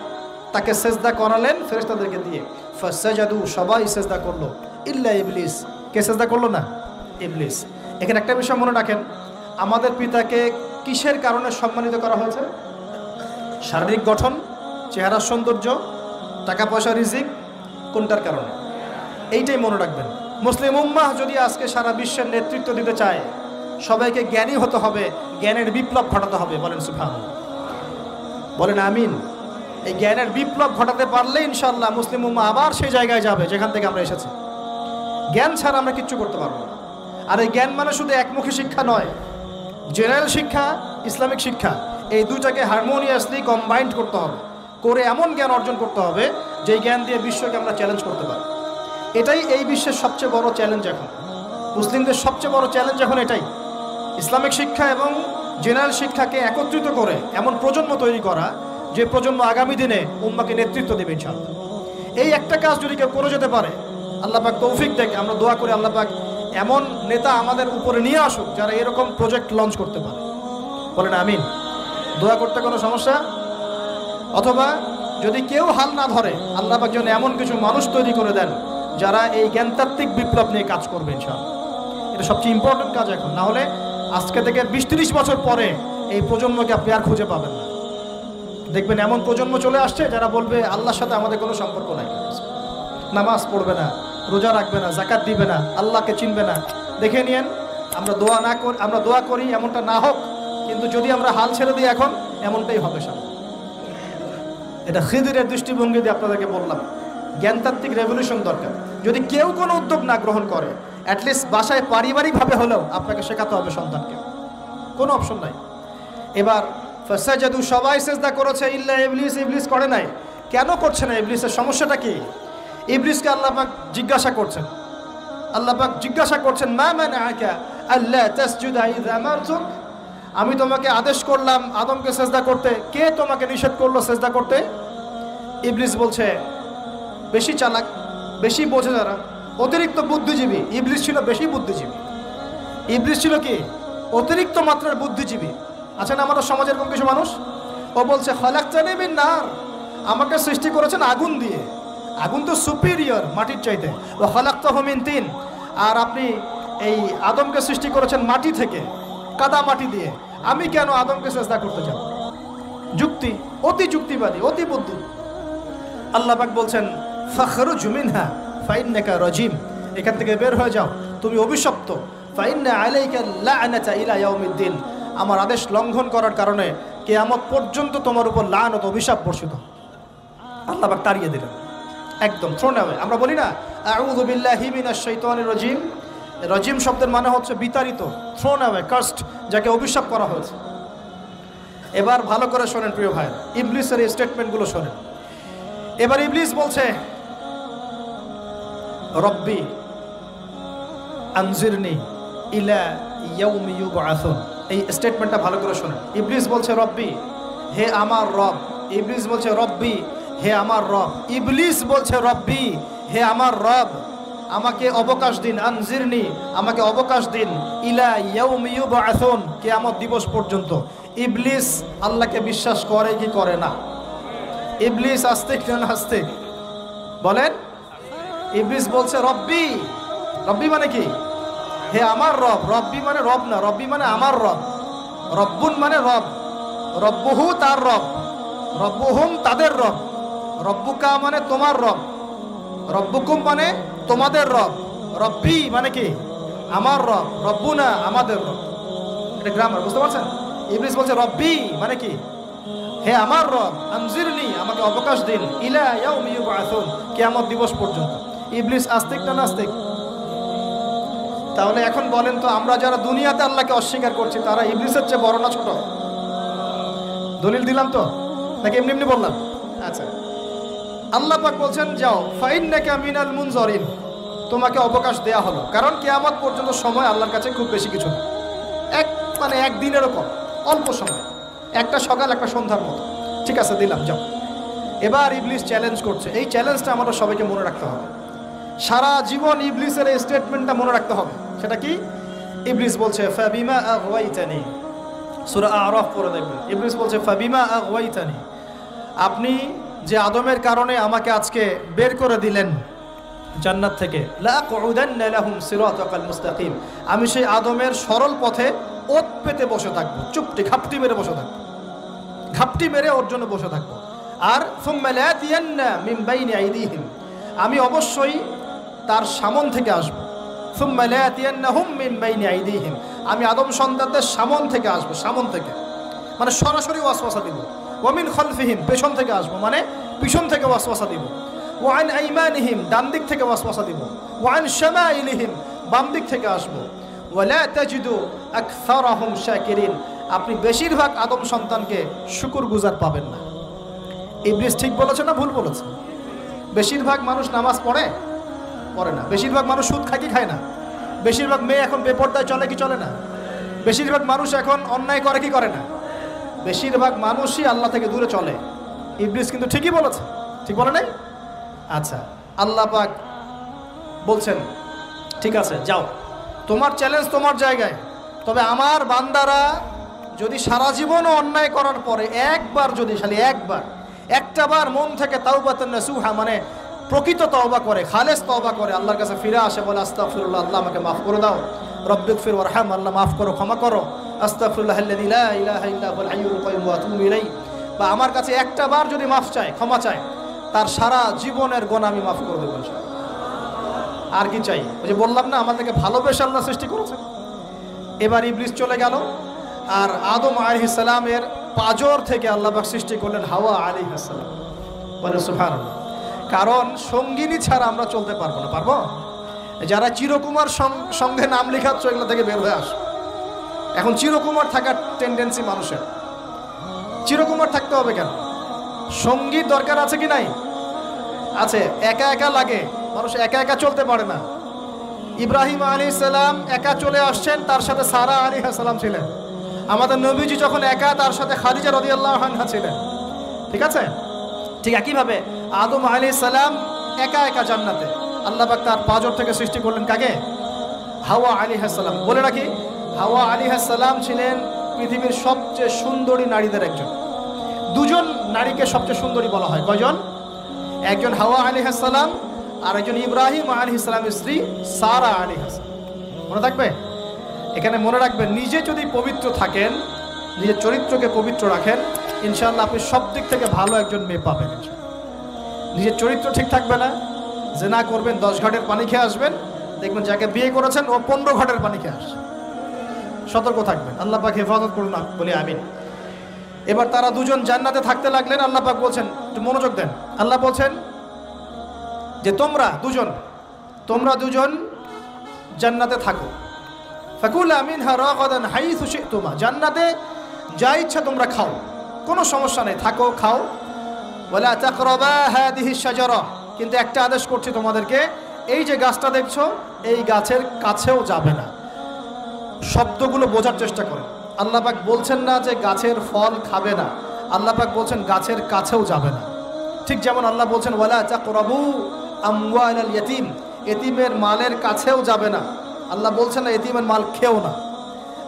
তাকে সিজদা করালেন ফেরেশতাদেরকে দিয়ে। ফাসাজাদু, সবাই সিজদা করলো, ইল্লা ইবলিস। কে সিজদা করলো না? ইবলিস। এখানে একটা বিষয় মনে রাখেন, আমাদের পিতাকে কিসের কারণে সম্মানিত করা হয়েছে? শারীরিক গঠন, চেহারার সৌন্দর্য, টাকা পয়সা, রিজিক, কোনটার কারণে? এইটাই মনে রাখবেন। মুসলিম উম্মাহ যদি আজকে সারা বিশ্বের নেতৃত্ব দিতে চায়, সবাইকে জ্ঞানী হতে হবে, জ্ঞানের বিপ্লব ঘটাতে হবে। বলেন সুবহানাল্লাহ, বলেন আমিন। এই জ্ঞানের বিপ্লব ঘটাতে পারলে ইনশাআল্লাহ মুসলিম উম্মাহ আবার সেই জায়গায় যাবে যেখান থেকে আমরা এসেছি। জ্ঞান ছাড়া আমরা কিচ্ছু করতে পারবো না। আর এই জ্ঞান মানে শুধু একমুখী শিক্ষা নয়, জেনারেল শিক্ষা, ইসলামিক শিক্ষা, এই দুইটাকে হারমোনিয়াসলি কম্বাইন্ড করতে হবে, করে এমন জ্ঞান অর্জন করতে হবে যেই জ্ঞান দিয়ে বিশ্বকে আমরা চ্যালেঞ্জ করতে পারি। এটাই এই বিশ্বের সবচেয়ে বড় চ্যালেঞ্জ এখন, মুসলিমদের সবচেয়ে বড় চ্যালেঞ্জ এখন এটাই। ইসলামিক শিক্ষা এবং জেনারেল শিক্ষাকে একত্রিত করে এমন প্রজন্ম তৈরি করা যে প্রজন্ম আগামী দিনে উম্মাকে নেতৃত্ব দেবে ইনশাআল্লাহ। এই একটা কাজ যদি কেউ করে যেতে পারে, আল্লাহ পাক তৌফিক দেখ, আমরা দোয়া করি আল্লাহ পাক এমন নেতা আমাদের উপরে নিয়ে আসুক যারা এরকম প্রজেক্ট লঞ্চ করতে পারে। বলেন আমিন। দোয়া করতে কোনো সমস্যা? অথবা যদি কেউ হাল না ধরে, আল্লাহ পাক যেন এমন কিছু মানুষ তৈরি করে দেন যারা এই জ্ঞানতাত্ত্বিক বিপ্লব নিয়ে কাজ করবে ইনশাআল্লাহ। এটা সবচেয়ে ইম্পর্টেন্ট কাজ এখন, না হলে আজকে থেকে 20-30 বছর পরে এই প্রজন্মকে আপনি আর খুঁজে পাবেন না। দেখবেন এমন প্রজন্ম চলে আসছে যারা বলবে আল্লাহর সাথে আমাদের কোনো সম্পর্ক নাই, নামাজ পড়বে না, রোজা রাখবে না, যাকাত দিবে না, আল্লাহকে চিনবে না। দেখে নিয়েন, আমরা দোয়া করি এমনটা না হোক, কিন্তু যদি আমরা হাল ছেড়ে দিই এখন এমনটাই হবে সামনে। এটা খিদিরের দৃষ্টিভঙ্গি দিয়ে আপনাদেরকে বললাম, জ্ঞানতাত্ত্বিক রেভলিউশন দরকার। যদি কেউ কোনো উদ্যোগ না গ্রহণ করে, অ্যাটলিস্ট বাসায় পারিবারিকভাবে হলেও আপনাকে শেখাতে হবে সন্তানকে, কোনো অপশন নাই। এবার ফাসাজাদু, সবাই সিজদা করেছে ইল্লা ইবলিস, ইবলিস করে নাই। কেন করছে না? ইবলিসের সমস্যাটা কি? ইবলিসকে আল্লাহ পাক জিজ্ঞাসা করছেন, আল্লাহ পাক জিজ্ঞাসা করছেন মা মানাআকা আল্লা তাসজুদা ইযা আমারতুক, আমি তোমাকে আদেশ করলাম আদমকে সিজদা করতে, কে তোমাকে নিষেধ করলো সিজদা করতে? ইবলিস বলছে বেশি চালাক, বেশি বোঝে যারা, অতিরিক্ত বুদ্ধিজীবী। ইবলিস ছিল বেশি বুদ্ধিজীবী। ইবলিস ছিল কি? অতিরিক্ত মাত্রার বুদ্ধিজীবী। আচ্ছা না আমাদের সমাজের এরকম কিছু মানুষ, ও বলছে খালাকতানি মিন নার, আমাকে সৃষ্টি করেছেন আগুন দিয়ে, আগুন তো সুপিরিয়র মাটির চাইতে। ও খালাকতাহু মিন তিন, আর আপনি এই আদমকে সৃষ্টি করেছেন মাটি থেকে, কাদা মাটি দিয়ে, আমি কেন আদমকে সিজদা করতে যাব? যুক্তি, অতি যুক্তিবাদী, অতি বুদ্ধি। আল্লাহ পাক বলছেন ফাখরুজ মিনহা ফাইন্নাকা রাজিম, এখান থেকে বের হয়ে যাও, তুমি অভিশপ্ত। ফাইন্না আলাইকা লা'নাতা ইলা ইয়াউমিদ্দিন, আমার আদেশ লঙ্ঘন করার কারণে কিয়ামত পর্যন্ত তোমার উপর লানত, অভিশাপ বর্ষিত। আল্লাহ পাক তাড়িয়ে দিলেন, একদম থ্রোন অ্যাওয়ে। আমরা বলি না আউযু বিল্লাহি মিনাশ শাইতানির রাজিম, রাজিম শব্দের মানে হচ্ছে বিতাড়িত, থ্রোন অ্যাওয়ে, কার্সড, যাকে অভিশাপ করা হয়েছে। এবার ভালো করে শোনেন প্রিয় ভাই, ইবলিসের এই স্টেটমেন্টগুলো শোনেন। এবার ইবলিস বলছে রব্বি আনজিরনি ইলা ইয়াউমি ইউবআসুন। এই স্টেটমেন্টটা ভালো করে শোনেন। ইবলিস বলছে রব্বি, হে আমার রব। ইবলিস বলছে রব্বি, হে আমার রব। ইবলিস বলছে রব্বি, হে আমার রব, আমাকে অবকাশ দিন, আনজিরনি, আমাকে অবকাশ দিন, ইলা ইয়াউমি ইউবআসুন, কিয়ামত দিবস পর্যন্ত। ইবলিস আল্লাহকে বিশ্বাস করে কি করে না? ইবলিস আস্তিক না নাস্তিক বলেন? ইবলিস বলছে রব্বি। রব্বি মানে কি? হে আমার রব। রব্বি মানে রব না, রব্বি মানে আমার রব। রব্বুন মানে রব, রব্বুহু তার রব, রব্বুহুম তাদের রব, রব্বুকা মানে তোমার রব, রব্বুকুম মানে তোমাদের রব, রব্বি মানে কি? আমার রব, রব্বুনা আমাদের রব। এটা গ্রামার, বুঝতে পারছেন? ইবলিস বলছে রব্বি মানে কি? হে আমার রব, আনজিরনি, আমাকে অবকাশ দিন, ইলা ইয়াউমি ইউবআসুন, কিয়ামত দিবস পর্যন্ত। ইবলিস আস্তিক না নাস্তিক? তাহলে এখন বলেন তো, আমরা যারা দুনিয়াতে আল্লাহকে অস্বীকার করছি তারা ইবলিসের চেয়ে বড় না ছোট? দলিল দিলাম তো নাকি এমনি এমনি বললাম? আচ্ছা, আল্লাহ পাক বলছেন যাও, ফাইন্নাকা মিনাল মুনজারিন, তোমাকে অবকাশ দেয়া হলো। কারণ কিয়ামত পর্যন্ত সময় আল্লাহর কাছে খুব বেশি কিছু না, একদিনেরও কম, অল্প সময়, একটা সকাল একটা সন্ধ্যার মতো। ঠিক আছে, দিলাম, যাও। এবার ইবলিস চ্যালেঞ্জ করছে। এই চ্যালেঞ্জটা আমাদের সবাইকে মনে রাখতে হবে, সারা জীবন ইবলিসের এই স্টেটমেন্টটা মনে রাখতে হবে। সেটা কি? ইবলিস বলছে ফাবিমা আগওয়াইতানি, সূরা আরাফ পড়ে দেখবেন। ইবলিস বলছে ফাবিমা আগওয়াইতানি, আপনি যে আদমের কারণে আমাকে আজকে বের করে দিলেন জান্নাত থেকে, লাআকুদান্না লাহুম সিরাতাকাল মুস্তাকিম, আমি সেই আদমের সরল পথে ওত পেতে বসে থাকবো, চুপটি ঘাপটি মেরে বসে থাকবো, ঘাপটি মেরে ওর জন্য বসে থাকবো। আর সুম্মা লাতিয়ান্না মিন বাইনি আইদিহিম, আমি অবশ্যই তার সামন থেকে আসবো। সুম্মা লাতিয়ান্নাহুম মিন বাইনি আইদিহিম, আমি আদম সন্তানদের সামন থেকে আসবো, সামন থেকে মানে সরাসরি ওয়াসওয়াসা দিব। ওয়া মিন খালফিহিম, পেছন থেকে আসবো মানে পিছন থেকে ওয়াসওয়াসা দিব। ওয়া আন আইমানিহিম, ডান দিক থেকে ওয়াসওয়াসা দিব। ওয়া আন শামাইলিহিম, বাম দিক থেকে আসবো। ওয়ালা তাজিদু আকসারাহুম শাকিরিন, আপনি বেশিরভাগ আদম সন্তানকে শুকরগুজার পাবেন না। ইবলিস ঠিক বলেছে না ভুল বলেছে? বেশিরভাগ মানুষ নামাজ পড়ে না, বেশিরভাগ মানুষ সুদ খায় কি খায় না, বেশিরভাগ মেয়ে এখন বেপরদায় চলে কি চলে না, বেশিরভাগ মানুষ এখন অন্যায় করে কি করে না, বেশিরভাগ মানুষই আল্লাহ থেকে দূরে চলে। ইবলিস কিন্তু ঠিকই বলেছে, ঠিক বলে নাই? আচ্ছা, আল্লাহ পাক বলছেন ঠিক আছে যাও, তোমার চ্যালেঞ্জ তোমার জায়গায়, তবে আমার বান্দারা যদি সারা জীবনও অন্যায় করার পরে একবার, যদি খালি একটাবার মন থেকে তাওবাতুন নাসুহা মানে প্রকৃত তওবা করে, খালেস তওবা করে, আল্লাহর কাছে ফিরে আসে, বলে আস্তাগফিরুল্লাহ, আল্লাহ আমাকে মাফ করে দাও, রব্বিগফির ওয়ারহাম, আল্লাহ মাফ করো, ক্ষমা করো, আস্তাগফিরুল্লাহাল্লাযী লা ইলাহা ইল্লা হুয়াল হাইয়ুল কাইয়্যুম ওয়া আতুবু ইলাইহি, বা আমার কাছে একটাবার যদি মাফ চায়, ক্ষমা চায়, তার সারা জীবনের গুনাহ আমি মাফ করে দেব ইনশাআল্লাহ। আর কি চাই? ওই যে বললাম না, আমাদেরকে ভালোবেসে আল্লাহ সৃষ্টি করেছেন। এবার ইবলিস চলে গেল, আর আদম আলাইহিস সালামের পাজর থেকে আল্লাহ পাক সৃষ্টি করলেন হাওয়া আলাইহিস সালাম। বলে সুবহানাল্লাহ। কারণ সঙ্গিনী ছাড়া আমরা চলতে পারবো না। পারবো? যারা চিরকুমার সঙ্গে নাম লেখাচ্ছ, এগুলো থেকে বের হয়ে আস। এখন চিরকুমার থাকার টেন্ডেন্সি মানুষের, চিরকুমার থাকতে হবে কেন? সঙ্গীর দরকার আছে কি নাই? আছে। একা একা লাগে, মানুষ একা একা চলতে পারে না। ইব্রাহিম আলাইহিস সালাম একা চলে আসছেন, তার সাথে সারা আলাইহিস সালাম ছিলেন। আমাদের নবীজি যখন একা, তার সাথে খাদিজা রাদিয়াল্লাহু আনহা ছিলেন। ঠিক আছে? ঠিক একইভাবে আদম আলাইহিস সালাম একা একা জান্নাতে, আল্লাহ পাক তার পাঁজর থেকে সৃষ্টি করলেন কাকে? হাওয়া আলাইহিস সালাম। বলে রাখি, হাওয়া আলাইহিস সালাম ছিলেন পৃথিবীর সবচেয়ে সুন্দরী নারীদের একজন। দুজন নারীকে সবচেয়ে সুন্দরী বলা হয়। কয়জন? একজন হাওয়া আলাইহিস সালাম, আর একজন ইব্রাহিম আলাইহিস সালামের স্ত্রী সারা আলাইহিস সালাম। মনে থাকবে? এখানে মনে রাখবেন, নিজে যদি পবিত্র থাকেন, নিজের চরিত্রকে পবিত্র রাখেন, ইনশাআল্লাহ আপনি সব দিক থেকে ভালো একজন মেয়ে পাবেন। নিজের চরিত্র ঠিক থাকবে না, জেনা করবেন, 10 ঘাটের পানি খেয়ে আসবেন, দেখবেন যাকে বিয়ে করেছেন ও 15 ঘাটের পানি খেয়ে আসছে। সতর্ক থাকবেন, আল্লাহ পাক হেফাজত করুন বলি আমিন। এবার তারা দুজন জান্নাতে থাকতে লাগলেন। আল্লাহ পাক বলছেন, একটু মনোযোগ দেন, আল্লাহ বলছেন যে তোমরা দুজন জান্নাতে থাকো। ফাকুলা মিনহা রাগাদান হাইসু শি'তুমা, জান্নাতে যা ইচ্ছা তোমরা খাও, কোনো সমস্যা নেই, থাকো খাও। ওয়ালা তাকরাবা হাদিহি শাজারা, কিন্তু একটা আদেশ করছি তোমাদেরকে, এই যে গাছটা দেখছো এই গাছের কাছেও যাবে না। শব্দগুলো বোঝার চেষ্টা করো। আল্লাহ পাক বলছেন না যে গাছের ফল খাবে না, আল্লাহ পাক বলছেন গাছের কাছেও যাবে না। ঠিক যেমন আল্লাহ বলছেন ওয়ালা তাকরাবু আমওয়ালাল ইয়াতীম, এতিমের মালের কাছেও যাবে না। আল্লাহ বলছেন না এতিমের মাল খেও না।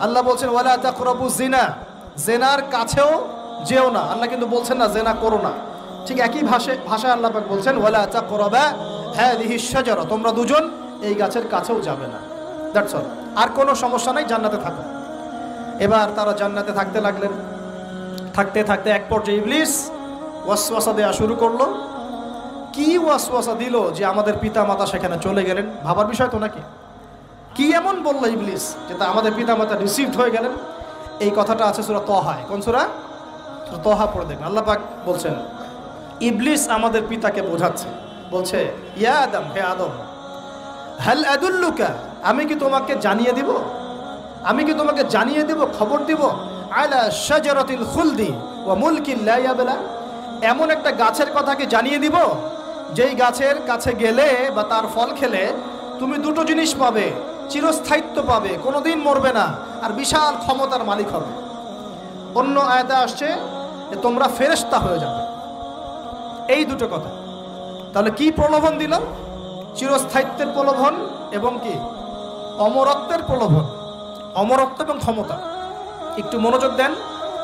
আল্লাহ বলছেন ওয়ালা তাকরাবু জিনা, জেনার কাছেও যেও না। আল্লাহ কিন্তু বলছেন না জেনা করো না। ঠিক একই ভাষায় আল্লাহ পাক বলছেন ওয়ালা তাকরাবা হাদিহি শাজারা, তোমরা দুজন এই গাছের কাছেও যাবে না। That's all. আর কোনো সমস্যা নাই, জান্নাতে থাকো। এবার তারা জান্নাতে থাকতে লাগলেন। থাকতে থাকতে এক পর্যায়ে ইবলিস ওয়াসওয়াসা দেওয়া শুরু করলো। কি ওয়াসওয়াসা দিল যে আমাদের পিতা মাতা সেখানে চলে গেলেন? ভাবার বিষয় তো নাকি? কি এমন বললো ইবলিস যে তা আমাদের পিতা মাতা রিসিভড হয়ে গেলেন? এই কথাটা আছে সূরা তাহায়। কোন সূরা? তাহা পড়ে দেখবেন। আল্লাহ পাক বলছেন ইবলিস আমাদের পিতাকে বোঝাচ্ছে, বলছে ইয়া আদম, হে আদম, হাল আদুল্লুকা, আমি কি তোমাকে জানিয়ে দিব, আমি কি তোমাকে জানিয়ে দিব, খবর দিব, আলা শাজারাতিল খুলদি ওয়া মুলকিন লা ইয়াবলা, এমন একটা গাছের কথা কি জানিয়ে দিব যেই গাছের কাছে গেলে বা তার ফল খেলে তুমি দুটো জিনিস পাবে, চিরস্থায়িত্ব পাবে, কোনোদিন মরবে না, আর বিশাল ক্ষমতার মালিক হবে। অন্য আয়াতে আসছে যে তোমরা ফেরেশতা হয়ে যাবে। এই দুটো কথা। তাহলে কি প্রলোভন দিল? চিরস্থায়িত্বের প্রলোভন এবং কি অমরত্বের প্রলোভন, অমরত্ব এবং ক্ষমতা। একটু মনোযোগ দেন।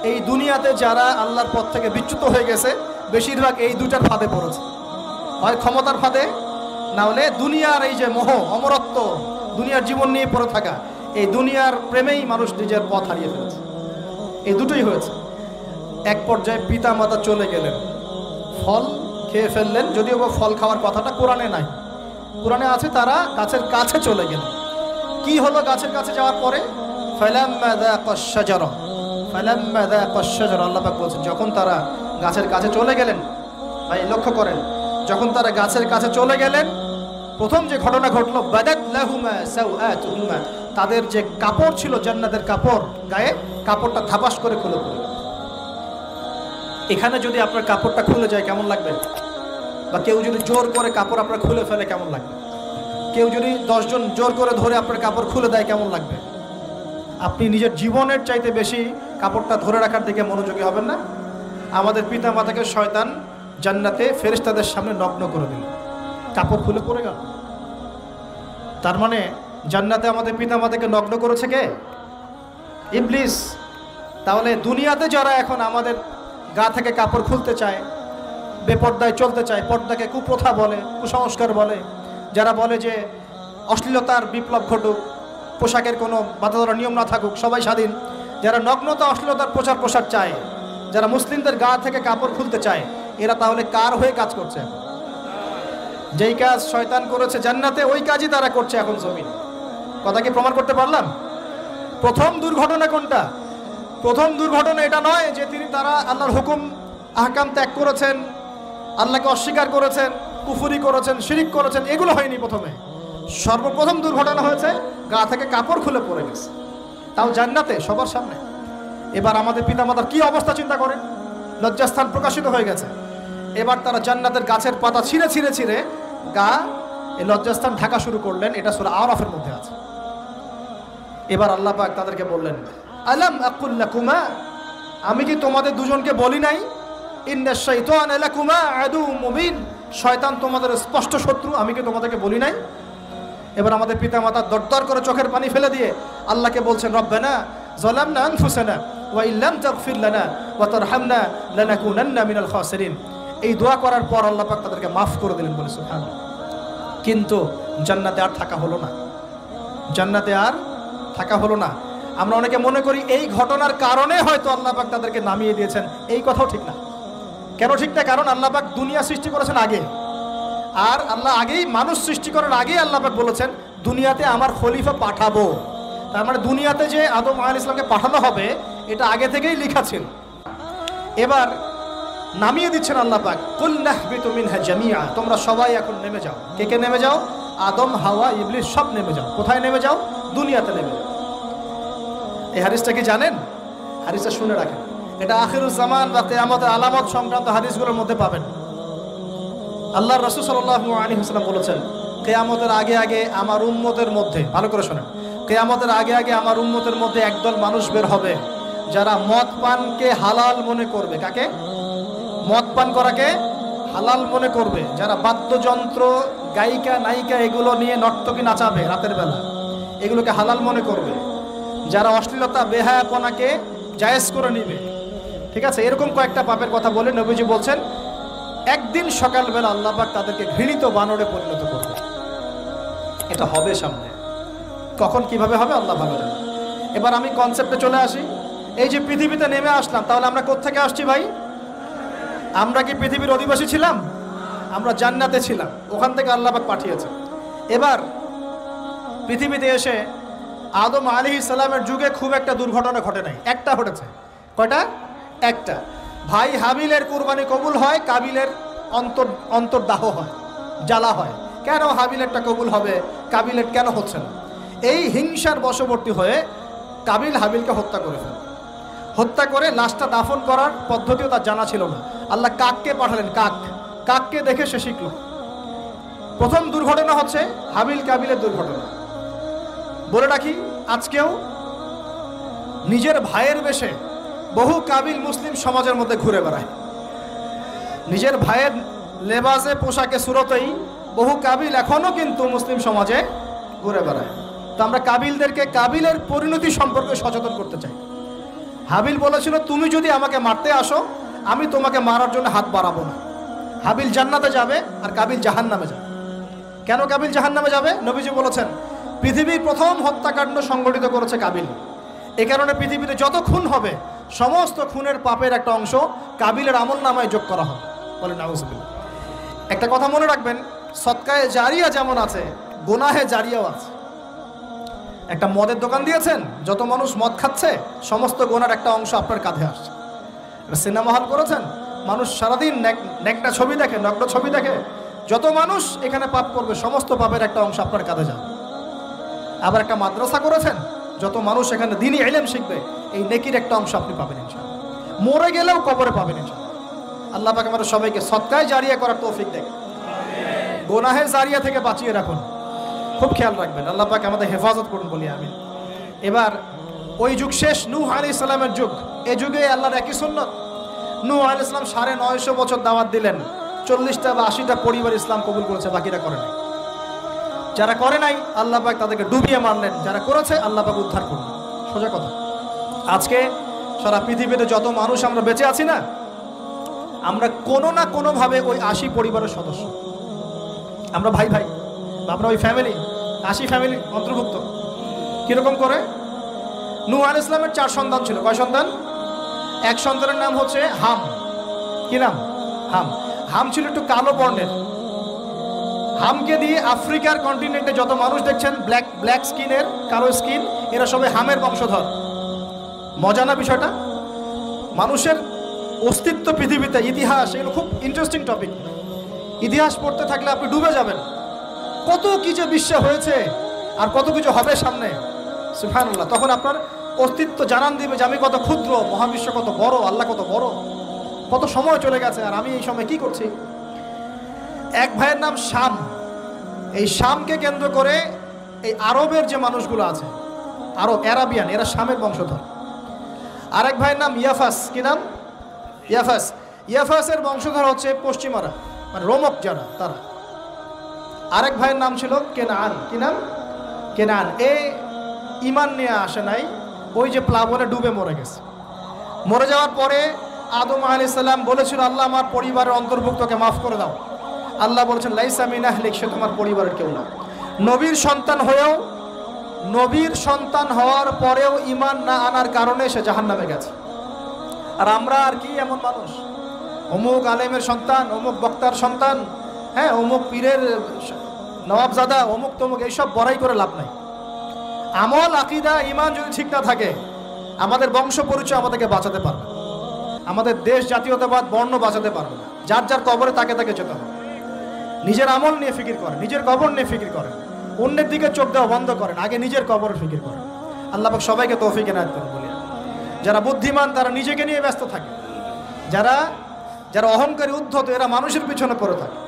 এই দুনিয়াতে যারা আল্লাহর পথ থেকে বিচ্যুত হয়ে গেছে বেশিরভাগ এই দুটার ফাঁদে পড়েছে, হয় ক্ষমতার ফাঁদে, না হলে দুনিয়ার এই যে মোহ, অমরত্ব, দুনিয়ার জীবন নিয়ে পড়ে থাকা, এই দুনিয়ার প্রেমেই মানুষ নিজের পথ হারিয়ে ফেলেছে। এই দুটোই হয়েছে। এক পর্যায়ে পিতা মাতা চলে গেলেন, ফল খেয়ে ফেললেন, যদিও বা ফল খাওয়ার কথাটা কোরআনে নাই, কোরআনে আছে তারা গাছের কাছে চলে গেলেন। কি হলো গাছের কাছে যাওয়ার পরে? ফালাম্মা যাকাশ শাজারা, ফালাম্মা যাকাশ শাজারা, আল্লাহ পাক বলছেন যখন তারা গাছের কাছে চলে গেলেন। ভাই লক্ষ্য করেন, যখন তারা গাছের কাছে চলে গেলেন প্রথম যে ঘটনা ঘটলো, বাদাত লাহুমা সাওআতুহুমা, তাদের যে কাপড় ছিল জান্নাতের কাপড়, গায়ে কাপড়টা ধাপাস করে খুলে পড়ল। এখানে যদি আপনার কাপড়টা খুলে যায় কেমন লাগবে? বা কেউ যদি জোর করে কাপড় আপনার খুলে ফেলে কেমন লাগবে? কেউ যদি 10 জন জোর করে ধরে আপনার কাপড় খুলে দেয় কেমন লাগবে? আপনি নিজের জীবনের চাইতে বেশি কাপড়টা ধরে রাখার দিকে মনোযোগী হবেন না? আমাদের পিতা মাতাকে শয়তান জান্নাতে ফেরেশতাদের সামনে নগ্ন করে দিল, কাপড় খুলে পড়ে গেল। তার মানে জান্নাতে আমাদের পিতা মাতাকে নগ্ন করেছে কে? ইবলিস। তাহলে দুনিয়াতে যারা এখন আমাদের গা থেকে কাপড় খুলতে চায়, বেপর্দায় চলতে চায়, পর্দাকে কুপ্রথা বলে, কুসংস্কার বলে, যারা বলে যে অশ্লীলতার বিপ্লব ঘটুক, পোশাকের কোনো বাধা ধরা নিয়ম না থাকুক, সবাই স্বাধীন, যারা নগ্নতা অশ্লীলতার প্রচার প্রসার চায়, যারা মুসলিমদের গা থেকে কাপড় খুলতে চায়, এরা তাহলে কার হয়ে কাজ করছে? যেই কাজ শয়তান করেছে জান্নাতে ওই কাজই তারা করছে এখন জমিনে। কথা কি প্রমাণ করতে পারলাম? প্রথম দুর্ঘটনা কোনটা? প্রথম দুর্ঘটনা এটা নয় যে তারা আল্লাহর হুকুম আহকাম ত্যাগ করেছেন, আল্লাহকে অস্বীকার করেছেন, কুফরি করেছেন, শিরিক করেছেন, এগুলো হয়নি। প্রথমে সর্বপ্রথম দুর্ঘটনা হয়েছে গা থেকে কাপড় খুলে পড়ে গেছে, তাও জান্নাতে সবার সামনে। এবার আমাদের পিতামাতার কি অবস্থা চিন্তা করেন, লজ্জাস্থান প্রকাশিত হয়ে গেছে। এবার তারা জান্নাতের গাছের পাতা ছিঁড়ে ছিঁড়ে ছিঁড়ে গা এই লজ্জাস্থান ঢাকা শুরু করলেন। এটা সূরা আরাফের মধ্যে আছে। এবার আল্লাহ পাক তাদেরকে বললেন, আলাম আকুল লাকুমা, আমি কি তোমাদের দুজনকে বলি নাই, ইন্নাশ শাইতানা লাকুমা আদুউম মুবিন, শয়তান তোমাদের স্পষ্ট শত্রু, আমি কি তোমাদেরকে বলি নাই? এবার আমাদের পিতামাতা দরদর করে চোখের পানি ফেলে দিয়ে আল্লাহকে বলছেন, রব্বানা যালামনা আনফুসানা ওয়া ইল্লাম তাগফির লানা ওয়া তারহামনা লানাকুনান্না মিনাল খাসিরিন। এই দোয়া করার পর আল্লাহ পাক তাদেরকে মাফ করে দিলেন, বলে সুবহানাল্লাহ। কিন্তু জান্নাতে আর থাকা হলো না, জান্নাতে আর থাকা হলো না। আমরা অনেকে মনে করি এই ঘটনার কারণে হয়তো আল্লাহ পাক তাদেরকে নামিয়ে দিয়েছেন, এই কথাও ঠিক না। কেন ঠিক না? কারণ আল্লাহ পাক দুনিয়া সৃষ্টি করেছেন আগে, আর আল্লাহ আগেই মানুষ সৃষ্টি করার আগেই আল্লাহ পাক বলেছেন দুনিয়াতে আমার খলিফা পাঠাবো। তার মানে দুনিয়াতে যে আদম আলাইহিস সালামকে পাঠানো হবে এটা আগে থেকেই লেখা ছিল। এবার নামিয়ে দিচ্ছেন আল্লাহ পাক, কুল নাহবিতু মিনহা জামিআ, তোমরা সবাই এখন নেমে যাও। কে কে নেমে যাও? আদম, হাওয়া, ইবলিস সব নেমে যাও। কোথায় নেমে যাও? দুনিয়াতে নেমে যাও। এই হাদিসটা কি জানেন? হাদিসটা শুনে রাখেন, এটা আখিরুজ জামান বা কিয়ামতের আলামত সংক্রান্ত হাদিসগুলোর মধ্যে পাবেন। আল্লাহর রাসূল সাল্লাল্লাহু আলাইহি ওয়াসাল্লাম বলেছেন, কিয়ামতের আগে আগে আমার উম্মতের মধ্যে, ভালো করে শোনেন, কিয়ামতের আগে আগে আমার উম্মতের মধ্যে একদল মানুষ বের হবে যারা মদ পানকে হালাল মনে করবে। কাকে? মদ পান করাকে হালাল মনে করবে। যারা বাদ্যযন্ত্র, গায়িকা, নায়িকা এগুলো নিয়ে নর্তকী নাচাবে রাতের বেলা, এগুলোকে হালাল মনে করবে। যারা অশ্লীলতা, বেহায়াপনাকে জায়েজ করে নিবে। ঠিক আছে, এরকম কয়েকটা পাপের কথা বলে নবীজি বলছেন একদিন সকালবেলা আল্লাহ পাক তাদেরকে ঘৃণিত বানরে পরিণত করবে। এটা হবে সামনে, কখন কিভাবে হবে আল্লাহ ভালো জানে। এবার আমি কনসেপ্টে চলে আসি। এই যে পৃথিবীতে নেমে আসলাম, তাহলে আমরা কোত্থেকে আসছি ভাই? আমরা কি পৃথিবীর অধিবাসী ছিলাম? আমরা জান্নাতে ছিলাম, ওখান থেকে আল্লাহ পাক পাঠিয়েছে। এবার পৃথিবীতে এসে আদম আলাইহিস সালামের যুগে খুব একটা দুর্ঘটনা ঘটে নাই, একটা ঘটেছে। কয়টা? একটা। ভাই হাবিলের কুরবানি কবুল হয়, কাবিলের অন্তর্দাহ হয়, জ্বালা হয়। কেন হাবিলেরটা কবুল হবে, কাবিলের কেন হচ্ছে না? এই হিংসার বশবর্তী হয়ে কাবিল হাবিলকে হত্যা করে ফেলে। হত্যা করে লাশটা দাফন করার পদ্ধতিও তার জানা ছিল না। আল্লাহ কাককে পাঠালেন, কাককে দেখে সে শিখল। প্রথম দুর্ঘটনা হচ্ছে হাবিল কাবিলের দুর্ঘটনা। বলে রাখি, আজকেও নিজের ভাইয়ের বেশে বহু কাবিল মুসলিম সমাজের মধ্যে ঘুরে বেড়ায়। নিজের ভাইয়ের লেবাসে, পোশাকে, সুরতেই বহু কাবিল এখনো কিন্তু মুসলিম সমাজে ঘুরে বেড়ায়। তো আমরা কাবিলদেরকে কাবিলের পরিণতি সম্পর্কে সচেতন করতে চাই। হাবিল বলেছিল, তুমি যদি আমাকে মারতে আসো, আমি তোমাকে মারার জন্য হাত বাড়াবো না। হাবিল জান্নাতে যাবে আর কাবিল জাহান্নামে যাবে। কেন কাবিল জাহান্নামে যাবে? নবীজি বলেছেন, পৃথিবীর প্রথম হত্যাকাণ্ড সংগঠিত করেছে কাবিল। এ কারণে পৃথিবীতে যত খুন হবে, সমস্ত খুনের পাপের একটা অংশ কাবিলের আমল নামায় যোগ করা হবে। বলেন নাউজুবিল্লাহ। একটা কথা মনে রাখবেন, সদকায়ে জারিয়া যেমন আছে, গুনাহে জারিয়াও আছে। একটা মদের দোকান দিয়েছেন, যত মানুষ মদ খাচ্ছে, সমস্ত গুনার একটা অংশ আপনার কাঁধে আসছে। সিনেমা হল করেছেন, মানুষ সারাদিন নেকটা ছবি দেখে, নগ্ন ছবি দেখে, যত মানুষ এখানে পাপ করবে, সমস্ত পাপের একটা অংশ আপনার কাঁধে যাবে। আবার একটা মাদ্রাসা করেছেন, যত মানুষ এখানে দ্বীনি ইলম শিখবে, এই নেকির একটা অংশ আপনি পাবেন ইনশাআল্লাহ। মরে গেলেও কবরে পাবেন ইনশাআল্লাহ। আল্লাহ পাক আমাদের সবাইকে সদকায়ে জারিয়া করার তৌফিক দেন, গুনাহে জারিয়া থেকে বাঁচিয়ে রাখুন। খুব খেয়াল রাখবেন, আল্লাহ পাক আমাদের হেফাজত করুন বলি আমিন। এবার ওই যুগ শেষ, নূহ আলাইহিস সালামের যুগ। এই যুগে আল্লাহর একই সুন্নাত। নূহ আলাইহিস সালাম 950 বছর দাওয়াত দিলেন, 40টা বা 80টা পরিবার ইসলাম কবুল করেছে, বাকিরা করে নাই। যারা করে নাই আল্লাহ পাক তাদেরকে ডুবিয়ে মারলেন, যারা করেছে আল্লাহ পাক উদ্ধার করলেন। সোজা কথা। আজকে সারা পৃথিবীতে যত মানুষ আমরা বেঁচে আছি না, আমরা কোনো না কোনোভাবে ওই 80 পরিবারের সদস্য। আমরা ভাই ভাই, আমরা ওই ফ্যামিলি, 80 ফ্যামিলি অন্তর্ভুক্ত। কিরকম করে? নূহ আলাইহিস সালামের 4 সন্তান ছিল। কয় সন্তান? এক সন্তানের নাম হচ্ছে হাম। কি নাম? হাম। হাম ছিল একটু কালো বর্ণের। হামকে দিয়ে আফ্রিকার কন্টিনেন্টে যত মানুষ দেখছেন ব্ল্যাক স্কিনের, কালো স্কিন, এরা সবাই হামের বংশধর। মজা না বিষয়টা? মানুষের অস্তিত্ব পৃথিবীতে, ইতিহাস, এগুলো খুব ইন্টারেস্টিং টপিক। ইতিহাস পড়তে থাকলে আপনি ডুবে যাবেন। কত কি যে বিশ্বে হয়েছে আর কত কিছু হবে সামনে, সুবহানাল্লাহ। তখন আপনার অস্তিত্ব জানান দিবে যে আমি কত ক্ষুদ্র, মহাবিশ্ব কত বড়, আল্লাহ কত বড়, কত সময় চলে গেছে আর আমি এই সময় কি করছি। এক ভাইয়ের নাম শাম। এই শামকে কেন্দ্র করে এই আরবের যে মানুষগুলো আছে, আরব, অ্যারাবিয়ান, এরা শামের বংশধর। আরেক ভাইয়ের নাম ইয়াফাস। কি নাম? ইয়াফাস। ইয়াফাসের বংশধর হচ্ছে পশ্চিমারা, মানে রোমক যারা, তারা। আরেক ভাইয়ের নাম ছিল কেনান। কি নাম? কেনান। এ ইমান নিয়ে আসে নাই, ওই যে প্লাবনে ডুবে মরে গেছে। মরে যাওয়ার পরে আদম আলাইহিস সালাম বলেছিল, আল্লাহ আমার পরিবারের অন্তর্ভুক্তকে মাফ করে দাও। আল্লাহ বলেছেন, লাইসা মিন আহলিক, সে তোমার পরিবারের কেউ না। নবীর সন্তান হয়েও, নবীর সন্তান হওয়ার পরেও ইমান না আনার কারণে সে জাহান্নামে গেছে। আর আমরা আর কি এমন মানুষ, অমুক আলেমের সন্তান, অমুক বক্তার সন্তান, হ্যাঁ, অমুক পীরের নবাবজাদা, অমুক তমুক, এইসব বড়াই করে লাভ নাই। আমল, আকীদা, ঈমান যদি ঠিক না থাকে, আমাদের বংশ পরিচয় আমাদেরকে বাঁচাতে পারবে, আমাদের দেশ, জাতীয়তাবাদ, বর্ণ বাঁচাতে পারবে না। যার যার কবরে তাকে তাকে যেতে হবে। নিজের আমল নিয়ে ফিকির করেন, নিজের কবর নিয়ে ফিকির করেন, অন্যের দিকে চোখ দেওয়া বন্ধ করেন, আগে নিজের কবর ফিকির করেন। আল্লাহ পাক সবাইকে তৌফিক এনায়েত করুন বলি। যারা বুদ্ধিমান তারা নিজেকে নিয়ে ব্যস্ত থাকে, যারা যারা অহংকারী উদ্ধত এরা মানুষের পিছনে পড়ে থাকে।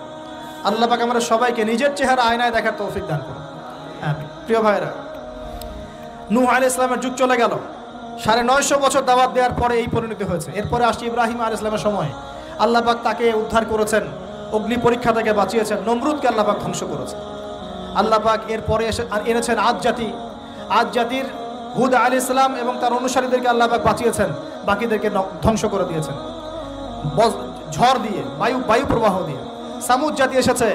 আল্লাহ পাক আমরা সবাইকে নিজের চেহারা আয়নায় দেখার তৌফিক দান করুন। হ্যাঁ প্রিয় ভাইরা, নূহ আলাইহিস সালামের যুগ চলে গেল, 950 বছর দাওয়াত দেওয়ার পরে এই পরিণতি হয়েছে। এরপরে আসছে ইব্রাহিম আলাইহিস সালামের সময়। আল্লাহ পাক তাকে উদ্ধার করেছেন, অগ্নি পরীক্ষা থেকে বাঁচিয়েছেন, নমরুদকে আল্লাহ পাক ধ্বংস করেছেন। আল্লাহ পাক এরপরে এনেছেন আদ জাতির হুদ আলাইহিস সালাম এবং তার অনুসারীদেরকে আল্লাহ পাক বাঁচিয়েছেন, বাকিদেরকে ধ্বংস করে দিয়েছেন ঝড় দিয়ে, বায়ু প্রবাহ দিয়ে। সামুদ জাতি এসেছে,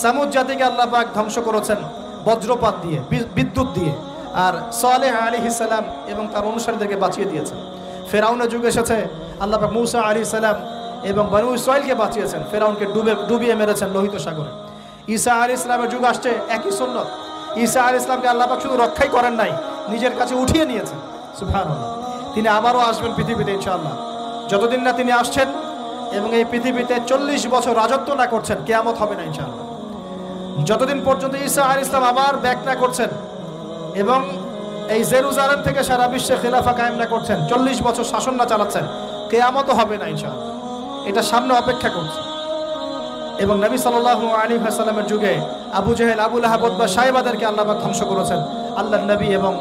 সামুদ জাতিকে আল্লাহ পাক ধ্বংস করেছেন বজ্রপাত দিয়ে, বিদ্যুৎ দিয়ে। আর সালেহ আলাইহিস সালাম এবং তার অনুসারীদেরকে বাঁচিয়ে দিয়েছেন। ফেরাউনের যুগ এসেছে, আল্লাহ পাক মূসা আলাইহিস সালাম এবং বনু ইসরাইলকে বাঁচিয়েছেন, ফেরাউনকে ডুবিয়ে মেরেছেন লোহিত সাগরে। ঈসা আলাইহিস সালামের যুগ আসছে, একই সুন্নাত। ঈসা আলাইহিস সালামকে আল্লাহ পাক শুধু রক্ষাই করেন নাই, নিজের কাছে উঠিয়ে নিয়েছেন। সুবহানাল্লাহ। তিনি আবারও আসবেন পৃথিবীতে ইনশাআল্লাহ। যতদিন না তিনি আসছেন এবং এই পৃথিবীতে 40 বছর রাজত্ব না করছেন, কিয়ামত হবে না ইনশাআল্লাহ। যতদিন পর্যন্ত ঈসা আলাইহিস সালাম আবার ব্যাক না করছেন এবং এই জেরুজালেম থেকে সারা বিশ্বে খিলাফা কায়েম না করছেন, 40 বছর শাসন না চালাচ্ছেন, কিয়ামতও হবে না ইনশাআল্লাহ। এটা সামনে অপেক্ষা করছে। এবং নবী সাল্লাল্লাহু আলাইহি ওয়াসাল্লামের যুগে আবু জেহেল, আবু লাহাব, উতবা, সাইবাদেরকে আল্লাহ পাক ধ্বংস করেছেন, আল্লাহর নবী এবং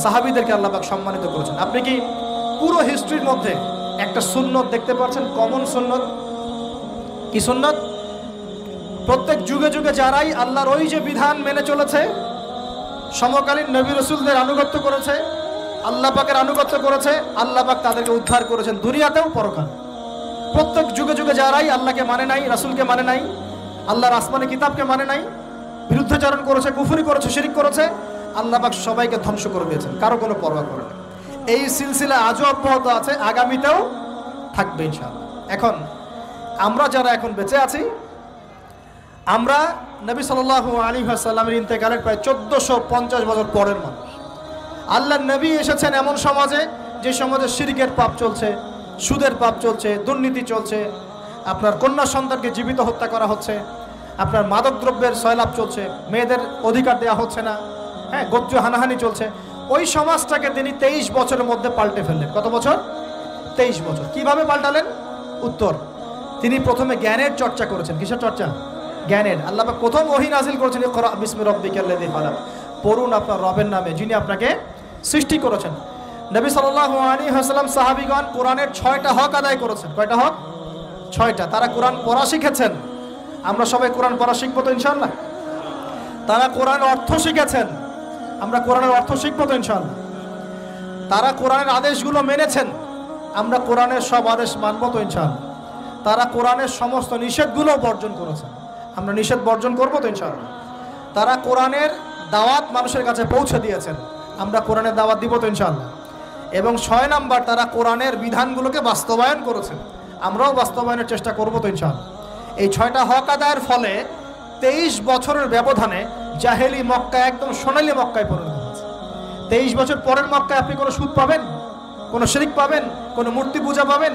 সাহাবীদেরকে আল্লাহ পাক সম্মানিত করেছেন। আপনি কি পুরো হিস্ট্রির মধ্যে একটা সুন্নত দেখতে পাচ্ছেন, কমন সুন্নত? কি সুন্নত? প্রত্যেক যুগে যুগে যারাই আল্লাহর ওই যে বিধান মেনে চলেছে, সমকালীন নবী রাসূলদের আনুগত্য করেছে, আল্লাহ পাকের আনুগত্য করেছে, আল্লাহ পাক তাদেরকে উদ্ধার করেছেন দুনিয়াতেও পরকালে। প্রত্যেক যুগে যুগে যারাই আল্লাহকে মানে নাই, রাসূলকে মানে নাই, আল্লাহর আসমানি কিতাবকে মানে নাই, বিরুদ্ধাচরণ করেছে, কুফরি করেছে, শিরক করেছে, আল্লাহ পাক সবাইকে ধ্বংস করে দিয়েছেন, কারো কোনো পরোয়া করে না। এই সিলসিলা আজও অব্যাহত আছে, আগামীতেও থাকবে ইনশাআল্লাহ। এখন আমরা যারা এখন বেঁচে আছি, আমরা নবী সাল্লাল্লাহু আলাইহি ওয়াসাল্লামের ইন্তেকালের প্রায় 1450 বছর পরের মানুষ। আল্লাহর নবী এসেছেন এমন সমাজে, যে সমাজে শিরকের পাপ চলছে, সুদের পাপ চলছে, দুর্নীতি চলছে, আপনার কন্যা সন্তানকে জীবিত হত্যা করা হচ্ছে, আপনার মাদকদ্রব্যের সয়লাভ চলছে, মেয়েদের অধিকার দেওয়া হচ্ছে না, হ্যাঁ, গোত্রীয় হানাহানি চলছে। ওই সমাজটাকে তিনি 23 বছরের মধ্যে পাল্টে ফেললেন। কত বছর? 23 বছর। কিভাবে পাল্টালেন? উত্তর, তিনি প্রথমে জ্ঞানের চর্চা করেছেন। কিসের চর্চা? জ্ঞানের। আল্লাহ পাক প্রথম ওহী নাযিল করেছেন, ইকরা বিসমি রাব্বিকাল্লাযী খালাক, পড়ুন আপনার রবের নামে যিনি আপনাকে সৃষ্টি করেছেন। নবী সাল্লাল্লাহু আলাইহি ওয়াসাল্লাম সাহাবীগণ কোরআনের 6টা হক আদায় করেছেন। কয়টা হক? 6টা। তারা কোরআন পড়া শিখেছেন। আমরা সবাই কোরআন পড়া শিখবো তো ইনশাআল্লাহ? তারা কোরআনের অর্থ শিখেছেন। আমরা কোরআনের অর্থ শিখবো তো ইনশাআল্লাহ? তারা কোরআনের আদেশগুলো মেনেছেন। আমরা কোরআনের সব আদেশ মানবো তো ইনশাআল্লাহ? তারা কোরআনের সমস্ত নিষেধগুলো বর্জন করেছেন। আমরা নিষেধ বর্জন করবো তো ইনশাআল্লাহ? তারা কোরআনের দাওয়াত মানুষের কাছে পৌঁছে দিয়েছেন। আমরা কোরআনের দাওয়াত দিব তো ইনশাআল্লাহ? এবং 6 নাম্বার, তারা কোরআনের বিধানগুলোকে বাস্তবায়ন করেছেন। আমরাও বাস্তবায়নের চেষ্টা করবো তো ইনশাআল্লাহ? এই 6টা হক আদায়ের ফলে 23 বছরের ব্যবধানে জাহেলি মক্কা একদম সোনালী মক্কায় পরিণত হয়েছে। 23 বছর পরের মক্কায় আপনি কোনো সুদ পাবেন, কোনো শিরক পাবেন, কোনো মূর্তি পূজা পাবেন,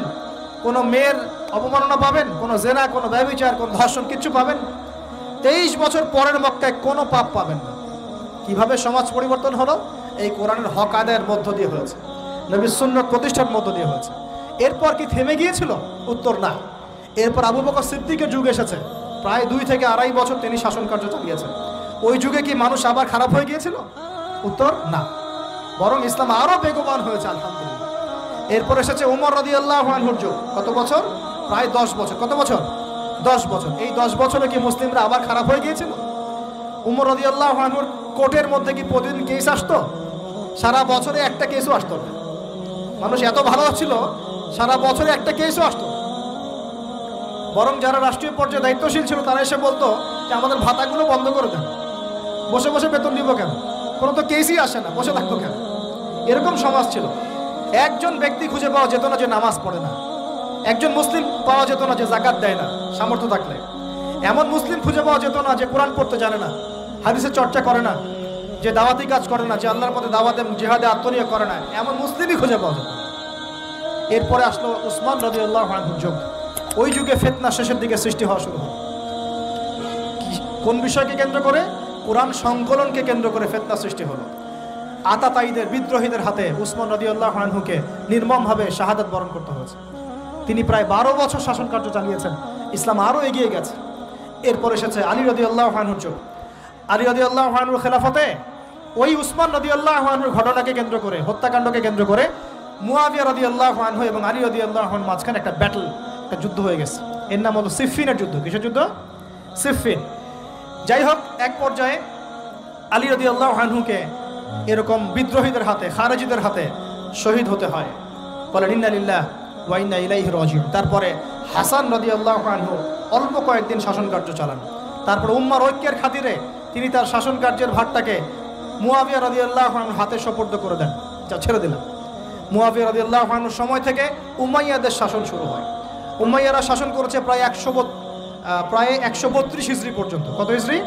কোনো মেয়ের অবমাননা পাবেন, কোনো জেনা, কোনো ব্যভিচার, কোনো ধর্ষণ, কিচ্ছু পাবেন? 23 বছর পরের মক্কায় কোনো পাপ পাবেন না। কিভাবে সমাজ পরিবর্তন হলো? এই কোরআনের হক আদায়ের মধ্য দিয়ে হয়েছে, নবীর সুন্নাত প্রতিষ্ঠার মধ্য দিয়ে হয়েছে। এরপর কি থেমে গিয়েছিল? উত্তর, না। এরপর আবু বকর সিদ্দিকের যুগ এসেছে, প্রায় 2 থেকে 2.5 বছর তিনি শাসন কার্য চালিয়েছেন। ওই যুগে কি মানুষ আবার খারাপ হয়ে গিয়েছিল? উত্তর, না। বরং ইসলাম আরো বেগবান হয়েছে আলহামদুলিল্লাহ। এরপর এসেছে উমর রাদিয়াল্লাহু আনহুর যুগ। কত বছর? প্রায় 10 বছর। কত বছর? 10 বছর। এই 10 বছরে কি মুসলিমরা আবার খারাপ হয়ে গিয়েছিল? উমর রাদিয়াল্লাহু আনহুর কোর্টের মধ্যে কি প্রতিদিন কেস আসতো? সারা বছরে একটা কেসও আসতো না। মানুষ এত ভালো ছিল, সারা বছরে একটা কেসও আসতো। বরং যারা রাষ্ট্রীয় পর্যায়ে দায়িত্বশীল ছিল তারা এসে বলতো যে আমাদের ভাতাগুলো বন্ধ করে দেন, বসে বসে বেতন নিব কেন, কোনো তো কেসই আসে না, বসে থাকতো কেন? এরকম সমাজ ছিল। একজন ব্যক্তি খুঁজে পাওয়া যেত না যে নামাজ পড়ে না, একজন মুসলিম পাওয়া যেত না যে যাকাত দেয় না সামর্থ্য থাকলে, এমন মুসলিম খুঁজে পাওয়া যেত না যে কোরআন পড়তে জানে না, হাদিসের চর্চা করে না, যে দাওয়াতি কাজ করে না, যে আল্লাহর পথে দাওয়াতে জিহাদে আত্মনিয়োগ করে না, এমন মুসলিমই খুঁজে পাওয়া যেত। এরপরে আসলো উসমান রাদিয়াল্লাহু আনহুর যুগ। ওই যুগে ফিতনা শেষের দিকে সৃষ্টি হওয়া শুরু হয়। কোন বিষয়কে কেন্দ্র করে? কোরআন সংকলনকে কেন্দ্র করে ফিতনা সৃষ্টি হলো। আতাতায়ীদের বিদ্রোহীদের হাতে উসমান রাদিয়াল্লাহু আনহুকে নির্মমভাবে শাহাদাত বরণ করতে হয়েছে। তিনি প্রায় 12 বছর শাসন কার্য চালিয়েছেন। ইসলাম আরও এগিয়ে গেছে। এরপর এসেছে আলী রাদিয়াল্লাহু আনহুর যুগ। আলী রাদিয়াল্লাহু আনহুর খেলাফতে ওই উসমান রাদিয়াল্লাহু আনহুর ঘটনাকে কেন্দ্র করে, হত্যাকাণ্ডকে কেন্দ্র করে মুয়াবিয়া রাদিয়াল্লাহু আনহু এবং আলী রাদিয়াল্লাহু আনহুর মাঝখানে একটা ব্যাটল, একটা যুদ্ধ হয়ে গেছে। এর নাম হলো সিফফিনের যুদ্ধ। কিসের যুদ্ধ? সিফফিন। যাই হোক, এক পর্যায়ে আলী রাদিয়াল্লাহু আনহুকে এরকম বিদ্রোহীদের হাতে, খারেজিদের হাতে শহীদ হতে হয়। বলেন ইন্না লিল্লাহি ওয়া ইন্না ইলাইহি রাজিউন। তারপরে হাসান রাদিয়াল্লাহু আনহু অল্প কয়েকদিন শাসন কার্য চালান। তারপর উম্মার ঐক্যের খাতিরে তিনি তার শাসন কার্যের ভারটাকে মুয়াবিয়া রাদিয়াল্লাহু আনহুর হাতে সোপর্দ করে দেন। যা ছেড়ে দিলাম। মুয়াবিয়া রাদিয়াল্লাহু আনহুর সময় থেকে উমাইয়াদের শাসন শুরু হয়। উমাইয়ারা শাসন করেছে প্রায় 132 হিজরি পর্যন্ত। কত হিজরি?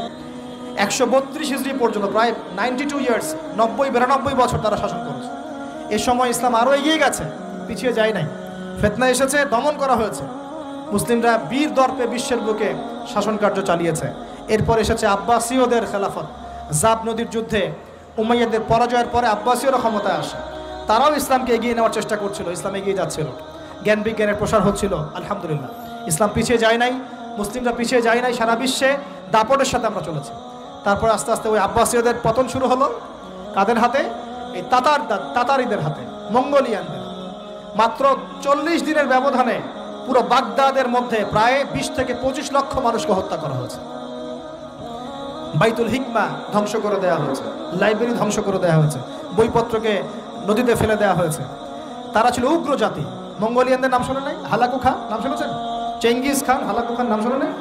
132 হিজরি পর্যন্ত, প্রায় 92 ইয়ার্স, 92 বছর তারা শাসন করেছে। এ সময় ইসলাম আরও এগিয়ে গেছে, পিছিয়ে যায় নাই। ফিতনা এসেছে, দমন করা হয়েছে। মুসলিমরা বীর দর্পে বিশ্বের বুকে শাসন কার্য চালিয়েছে। এরপর এসেছে আব্বাসীয়দের খেলাফত। জাব নদীর যুদ্ধে উমাইয়াদের পরাজয়ের পরে আব্বাসীয়রা ক্ষমতায় আসে। তারাও ইসলামকে এগিয়ে নেওয়ার চেষ্টা করছিল, ইসলাম এগিয়ে যাচ্ছিল, জ্ঞান বিজ্ঞানের প্রসার হচ্ছিল। আলহামদুলিল্লাহ, ইসলাম পিছিয়ে যায় নাই, মুসলিমরা পিছিয়ে যায় নাই। সারা বিশ্বে দাপটের সাথে আমরা চলেছি। তারপর আস্তে আস্তে ওই আব্বাসীয়দের পতন শুরু হলো। কাদের হাতে? এই তাতারিদের হাতে, মঙ্গোলিয়ানদের। মাত্র 40 দিনের ব্যবধানে পুরো বাগদাদের মধ্যে প্রায় 20 থেকে 25 লক্ষ মানুষকে হত্যা করা হয়েছে। বাইতুল হিকমা ধ্বংস করে দেওয়া হয়েছে, লাইব্রেরি ধ্বংস করে দেওয়া হয়েছে, বইপত্রকে নদীতে ফেলে দেওয়া হয়েছে। তারা ছিল উগ্র জাতি। মঙ্গোলিয়ানদের নাম শোনে নাই? হালাকু খান নাম শুনেছেন? চেঙ্গিস খান, হালাকু খান নাম শোনে নাই?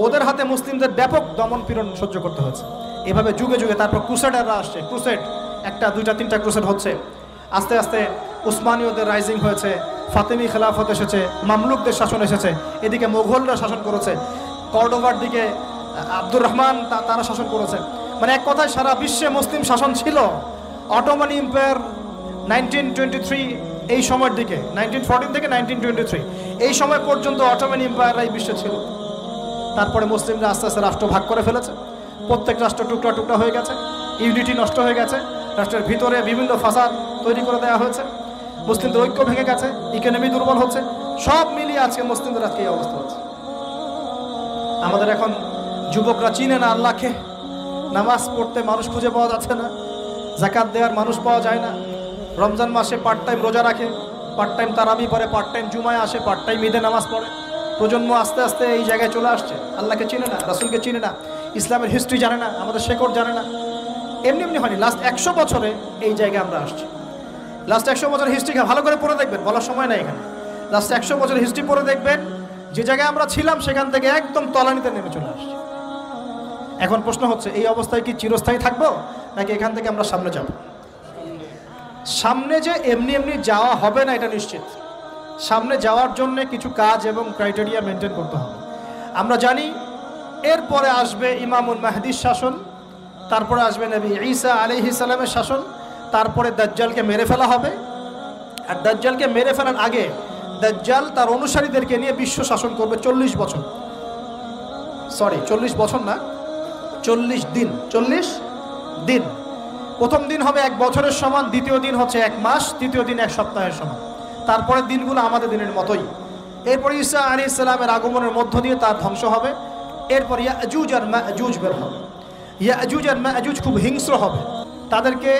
ওদের হাতে মুসলিমদের ব্যাপক দমন পীড়ন সহ্য করতে হয়েছে। এভাবে যুগে যুগে তারপর ক্রুসেডাররা আসছে। ক্রুসেড, 1টা 2টা 3টা ক্রুসেড হচ্ছে। আস্তে আস্তে উসমানীয়দের রাইজিং হয়েছে, ফাতেমি খেলাফত এসেছে, মামলুকদের শাসন এসেছে। এদিকে মোগলরা শাসন করেছে, কর্ডোভার দিকে আব্দুর রহমান তারা শাসন করেছে। মানে এক কথায় সারা বিশ্বে মুসলিম শাসন ছিল। অটোমান এম্পায়ার 1923 এই সময়ের দিকে, 1914 থেকে 1923 এই সময় পর্যন্ত অটোমান এম্পায়াররাই বিশ্বে ছিল। তারপরে মুসলিমরা আস্তে আস্তে রাষ্ট্র ভাগ করে ফেলেছে। প্রত্যেক রাষ্ট্র টুকরা টুকরা হয়ে গেছে, ইউনিটি নষ্ট হয়ে গেছে, রাষ্ট্রের ভিতরে বিভিন্ন ফাসাদ তৈরি করে দেওয়া হয়েছে, মুসলিমদের ঐক্য ভেঙে গেছে, ইকোনমি দুর্বল হচ্ছে। সব মিলিয়ে আজকে মুসলিমদের আজকে এই অবস্থা হচ্ছে। আমাদের এখন যুবকরা চিনে না আল্লাহকে, নামাজ পড়তে মানুষ খুঁজে পাওয়া যাচ্ছে না, যাকাত দেওয়ার মানুষ পাওয়া যায় না। রমজান মাসে পার্ট টাইম রোজা রাখে, পার্ট টাইম তারাবি পড়ে, পার্ট টাইম জুমায় আসে, পার্ট টাইম ঈদে নামাজ পড়ে। প্রজন্ম আস্তে আস্তে এই জায়গায় চলে আসছে। আল্লাহকে চিনে না, রাসূলকে চিনে না, ইসলামের হিস্ট্রি জানে না, আমাদের শেকড় জানে না। এমনি এমনি হয়নি, লাস্ট 100 বছরে এই জায়গায় আমরা আসছি। লাস্ট 100 বছরের হিস্ট্রি ভালো করে পড়ে দেখবেন, বলার সময় নাই এখানে। লাস্ট 100 বছরের হিস্ট্রি পড়ে দেখবেন, যে জায়গায় আমরা ছিলাম সেখান থেকে একদম তলানিতে নেমে চলে আসছি। এখন প্রশ্ন হচ্ছে, এই অবস্থায় কি চিরস্থায়ী থাকবো, নাকি এখান থেকে আমরা সামনে যাব? সামনে যে এমনি এমনি যাওয়া হবে না এটা নিশ্চিত। সামনে যাওয়ার জন্য কিছু কাজ এবং ক্রাইটেরিয়া মেনটেন করতে হবে। আমরা জানি এরপরে আসবে ইমামুল মাহদির শাসন, তারপরে আসবে নবী ঈসা আলাইহিস সালামের শাসন, তারপরে দাজ্জালকে মেরে ফেলা হবে। আর দাজ্জালকে মেরে ফেলার আগে দাজ্জাল তার অনুসারীদেরকে নিয়ে বিশ্ব শাসন করবে 40 বছর। সরি, 40 বছর না, 40 দিন। 40 দিন। প্রথম দিন হবে 1 বছরের সমান, দ্বিতীয় দিন হচ্ছে 1 মাস, তৃতীয় দিন 1 সপ্তাহের সমান। তারপরের দিনগুলো আমাদের দিনের মতোই। এরপর ঈসা আলাইহিস সালামের আগমনের মধ্য দিয়ে তার ধ্বংস হবে। এরপর ইয়াজুজ আর মাজুজ বের হবে। ইয়াজুজ আর মাজুজ খুব হিংস্র হবে, তাদেরকে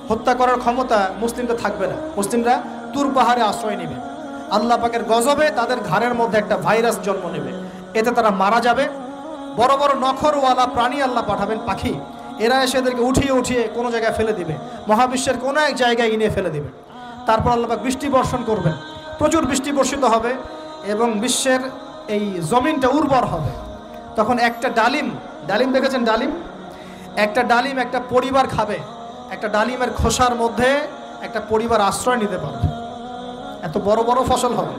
হত্যা করার ক্ষমতা মুসলিমদের থাকবে না। মুসলিমরা তুর পাহাড়ে আশ্রয় নেবে। আল্লাহ পাকের গজবে তাদের ঘাড়ের মধ্যে একটা ভাইরাস জন্ম নেবে, এতে তারা মারা যাবে। বড় বড় নখরওয়ালা প্রাণী আল্লাহ পাঠাবেন, পাখি, এরা এসে এদেরকে উঠিয়ে উঠিয়ে কোনো জায়গায় ফেলে দিবে, মহাবিশ্বের কোনো এক জায়গায় নিয়ে ফেলে দিবে। তারপর আল্লাহ পাক বৃষ্টি বর্ষণ করবেন, প্রচুর বৃষ্টি বর্ষিত হবে এবং বিশ্বের এই জমিনটা উর্বর হবে। তখন একটা ডালিম দেখেছেন? ডালিম, একটা ডালিম একটা পরিবার খাবে। একটা ডালিমের খোসার মধ্যে একটা পরিবার আশ্রয় নিতে পারবে। এত বড় বড় ফসল হবে।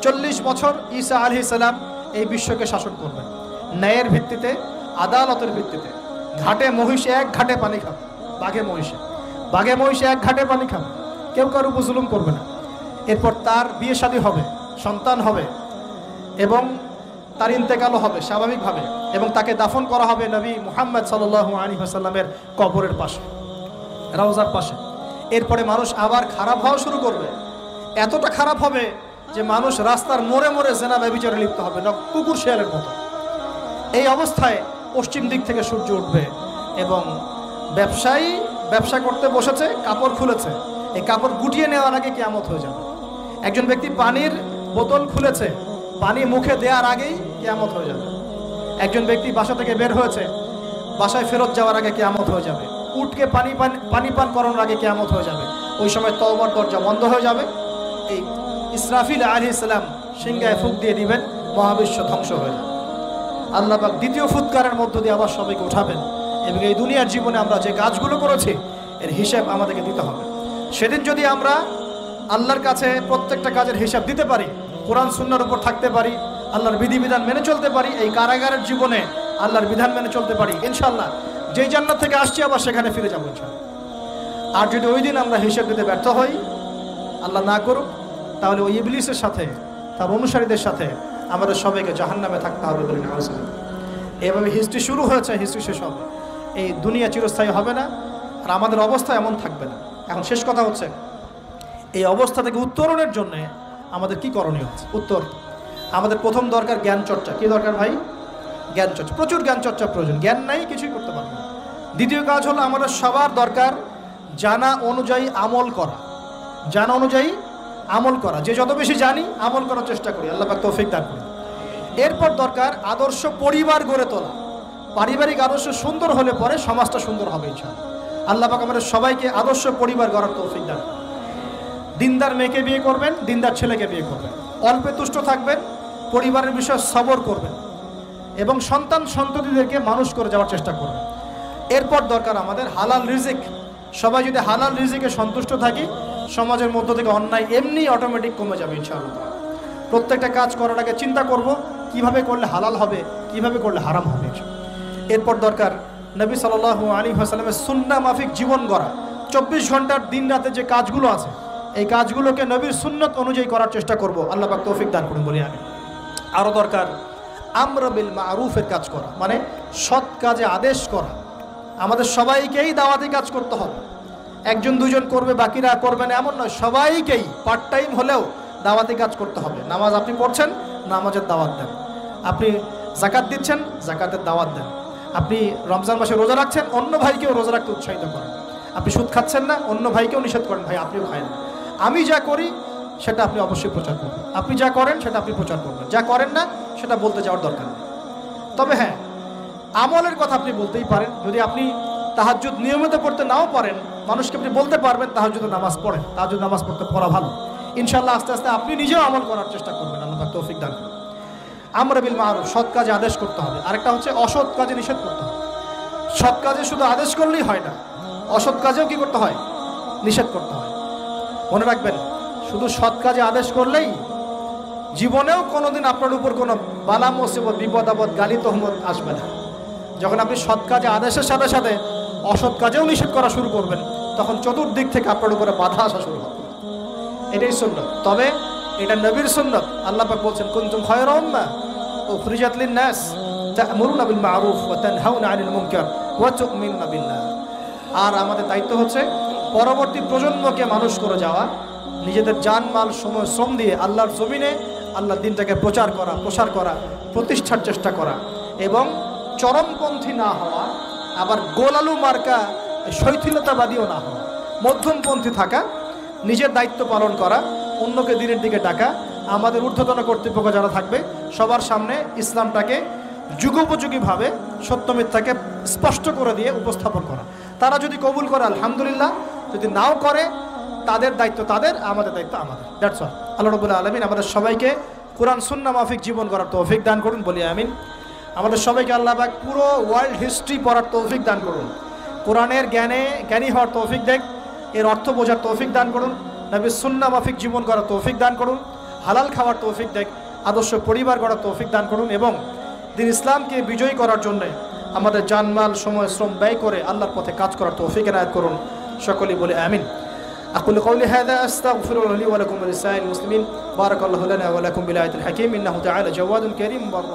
40 বছর ঈসা আলাইহিস সালাম এই বিশ্বকে শাসন করবেন ন্যায়ের ভিত্তিতে, আদালতের ভিত্তিতে। ঘাটে মহিষ 1 ঘাটে পানি খাবে, বাঘে মহিষে 1 ঘাটে পানি খাবে, কেউ কারো উপর জুলুম করবে না। এরপর তার বিয়ে শাদী হবে, সন্তান হবে এবং তার ইন্তেকালও হবে স্বাভাবিকভাবে, এবং তাকে দাফন করা হবে নবী মুহাম্মদ সাল্লাল্লাহু আলাইহি ওয়াসাল্লামের কবরের পাশে। রওজার পাশে। এরপরে মানুষ আবার খারাপ হওয়া শুরু করবে, এতটা খারাপ হবে যে মানুষ রাস্তার মোড়ে মোড়ে জেনা ব্যভিচারে লিপ্ত হবে না, কুকুর শেয়ালের মতো। এই অবস্থায় পশ্চিম দিক থেকে সূর্য উঠবে এবং ব্যবসায়ী ব্যবসা করতে বসেছে, কাপড় খুলেছে, এই কাপড় গুটিয়ে নেওয়ার আগে কিয়ামত হয়ে যাবে। একজন ব্যক্তি পানির বোতল খুলেছে, পানি মুখে দেওয়ার আগেই কিয়ামত হয়ে যাবে। একজন ব্যক্তি বাসা থেকে বের হয়েছে, বাসায় ফেরত যাওয়ার আগে কিয়ামত হয়ে যাবে। উটকে পানি পান করানোর আগে কিয়ামত হয়ে যাবে। ওই সময় তওবার দরজা বন্ধ হয়ে যাবে। এই ইসরাফিল আলাইহিস সালাম সিংহায় ফুঁক দিয়ে দিবেন, মহাবিশ্ব ধ্বংস হয়ে যাবে। আল্লাহ পাক দ্বিতীয় ফুৎকারের মধ্য দিয়ে আবার সবাইকে উঠাবেন এবং এই দুনিয়ার জীবনে আমরা যে কাজগুলো করেছি এর হিসাব আমাদেরকে দিতে হবে। সেদিন যদি আমরা আল্লাহর কাছে প্রত্যেকটা কাজের হিসাব দিতে পারি, কোরআন সুন্নাহর উপর থাকতে পারি, আল্লাহর বিধিবিধান মেনে চলতে পারি, এই কারাগারের জীবনে আল্লাহর বিধান মেনে চলতে পারি, ইনশাআল্লাহ যেই জান্নাত থেকে আসছি আবার সেখানে ফিরে যাবো ইনশাআল্লাহ। আর যদি ওই দিন আমরা হিসাব দিতে ব্যর্থ হই, আল্লাহ না করুক, তাহলে ওই ইবলিসের সাথে তার অনুসারীদের সাথে আমাদের সবাইকে জাহান্নামে থাকতে হবে বলে না। এভাবে হিস্ট্রি শুরু হয়েছে, হিস্ট্রি শেষ হবে। এই দুনিয়া চিরস্থায়ী হবে না, আর আমাদের অবস্থা এমন থাকবে না। এখন শেষ কথা হচ্ছে, এই অবস্থা থেকে উত্তরণের জন্যে আমাদের কি করণীয় আছে? উত্তর, আমাদের প্রথম দরকার জ্ঞান চর্চা। কি দরকার ভাই? জ্ঞান চর্চা, প্রচুর জ্ঞান চর্চা প্রয়োজন। জ্ঞান নাই কিছুই করতে পারবো না। দ্বিতীয় কাজ হলো আমাদের সবার দরকার জানা অনুযায়ী আমল করা। জানা অনুযায়ী আমল করা, যে যত বেশি জানি আমল করার চেষ্টা করি, আল্লাহ পাক তৌফিক দান করি। এরপর দরকার আদর্শ পরিবার গড়ে তোলা। পারিবারিক আদর্শ সুন্দর হলে পরে সমাজটা সুন্দর হবে ইনশাআল্লাহ। আল্লাহ পাক আমাদের সবাইকে আদর্শ পরিবার গড়ার তৌফিক দান। দিনদার মেয়েকে বিয়ে করবেন, দিনদার ছেলেকে বিয়ে করবেন, অল্পে তুষ্ট থাকবেন, পরিবারের বিষয়ে সবর করবেন এবং সন্তান সন্ততিদেরকে মানুষ করে যাওয়ার চেষ্টা করবেন। এরপর দরকার আমাদের হালাল রিজিক। সবাই যদি হালাল রিজিকে সন্তুষ্ট থাকি, সমাজের মধ্য থেকে অন্যায় এমনি অটোমেটিক কমে যাবে ইনশাআল্লাহ। প্রত্যেকটা কাজ করার আগে চিন্তা করব কিভাবে করলে হালাল হবে, কিভাবে করলে হারাম হবে। এরপর দরকার নবী সাল্লাল্লাহু আলাইহি ওয়াসাল্লামের সুন্নাহ মাফিক জীবন গড়া। 24 ঘন্টার দিন রাতে যে কাজগুলো আছে, এই কাজগুলোকে নবীর সুন্নত অনুযায়ী করার চেষ্টা করব। আল্লাহ পাক তৌফিক দান করুন বলি আমি। আরও দরকার আমর বিল মারুফের কাজ করা, মানে সৎ কাজে আদেশ করা। আমাদের সবাইকেই দাওয়াতি কাজ করতে হবে। একজন দুজন করবে, বাকিরা করবে না এমন নয়, সবাইকেই পার্ট টাইম হলেও দাওয়াতি কাজ করতে হবে। নামাজ আপনি পড়ছেন, নামাজের দাওয়াত দেন। আপনি যাকাত দিচ্ছেন, যাকাতের দাওয়াত দেন। আপনি রমজান মাসে রোজা রাখছেন, অন্য ভাইকেও রোজা রাখতে উৎসাহিত করেন। আপনি সুদ খাচ্ছেন না, অন্য ভাইকেও নিষেধ করেন, ভাই আপনিও খায় না। আমি যা করি সেটা আপনি অবশ্যই প্রচার করবেন, আপনি যা করেন সেটা আপনি প্রচার করবেন, যা করেন না সেটা বলতে যাওয়ার দরকার নেই। তবে হ্যাঁ, আমলের কথা আপনি বলতেই পারেন। যদি আপনি তাহাজ্জুদ নিয়মিত পড়তে নাও পারেন, মানুষকে আপনি বলতে পারবেন তাহাজ্জুদ নামাজ পড়েন, তাহাজ্জুদ নামাজ পড়া ভালো। ইনশাআল্লাহ আস্তে আস্তে আপনি নিজেও আমল করার চেষ্টা করবেন। আল্লাহ পাক তৌফিক দান করুন। আমর বিল মারুফ, সৎ কাজে আদেশ করতে হবে। আরেকটা হচ্ছে অসৎ কাজে নিষেধ করতে হবে। সৎ কাজে শুধু আদেশ করলেই হয় না, অসৎ কাজেও কি করতে হয়? নিষেধ করতে হয়। মনে রাখবেন, শুধু সৎ কাজে আদেশ করলেই জীবনেও কোনোদিন আপনার উপর কোনো বালা মুসিবত, বিপদ আপদ, গালি তহমত আসবে না। যখন আপনি সৎ কাজে আদেশের সাথে সাথে অসৎ কাজেও নিষেধ করা শুরু করবেন, তখন চতুর্দিক থেকে আপনার উপরে বাধা আসা শুরু হবে। এটাই সুন্নাত। তবে এটা নবীর সুন্নাত। আল্লাহ পাক বলছেন, কুনতুম খায়রা উম্মাহ উখরিজাত লিন-নাস তা'মুরুনা বিল মা'রুফ ওয়া তানহাউনা 'আনিল মুনকার ওয়া তু'মিনুনা বিল্লাহ। আর আমাদের দায়িত্ব হচ্ছে পরবর্তী প্রজন্মকে মানুষ করে যাওয়া, নিজেদের জান মাল সময় শ্রম দিয়ে আল্লাহর জমিনে আল্লাহর দ্বীনটাকে প্রচার করা, প্রসার করা, প্রতিষ্ঠার চেষ্টা করা এবং চরমপন্থী না হওয়া, আবার গোলালু মার্কা শৈথিলতাবাদীও না হওয়া, মধ্যমপন্থী থাকা, নিজের দায়িত্ব পালন করা, অন্যকে দিনের দিকে ডাকা। আমাদের ঊর্ধ্বতন কর্তৃপক্ষ যারা থাকবে সবার সামনে ইসলামটাকে যুগোপযোগীভাবে সত্য মিথ্যাকে স্পষ্ট করে দিয়ে উপস্থাপন করা। তারা যদি কবুল করে আলহামদুলিল্লাহ, যদি নাও করে তাদের দায়িত্ব তাদের, আমাদের দায়িত্ব আমাদের। That's all. আল্লাহ রাব্বুল আলামিন আমাদের সবাইকে কোরআন সুন্নাহ মাফিক জীবন করার তৌফিক দান করুন বলি আমিন। আমাদের সবাইকে আল্লাহ পাক পুরো ওয়ার্ল্ড হিস্ট্রি পড়ার তৌফিক দান করুন। কোরআনের জ্ঞানী হওয়ার তৌফিক দেন, এর অর্থ বোঝার তৌফিক দান করুন। নবীর সুন্নাহ মাফিক জীবন করার তৌফিক দান করুন। হালাল খাওয়ার তৌফিক দেন, আদর্শ পরিবার গড়ার তৌফিক দান করুন এবং দিন ইসলামকে বিজয়ী করার জন্য আমাদের জানমাল সময় শ্রম ব্যয় করে আল্লাহর পথে কাজ করার তৌফিক এনায়েত করুন। সকলেই বলে আমিন। أقول قولي هذا أستغفر الله لي ولكم ولسائر المسلمين. بارك الله لنا ولكم بالآية الحكيم إنه تعالى جواد كريم بر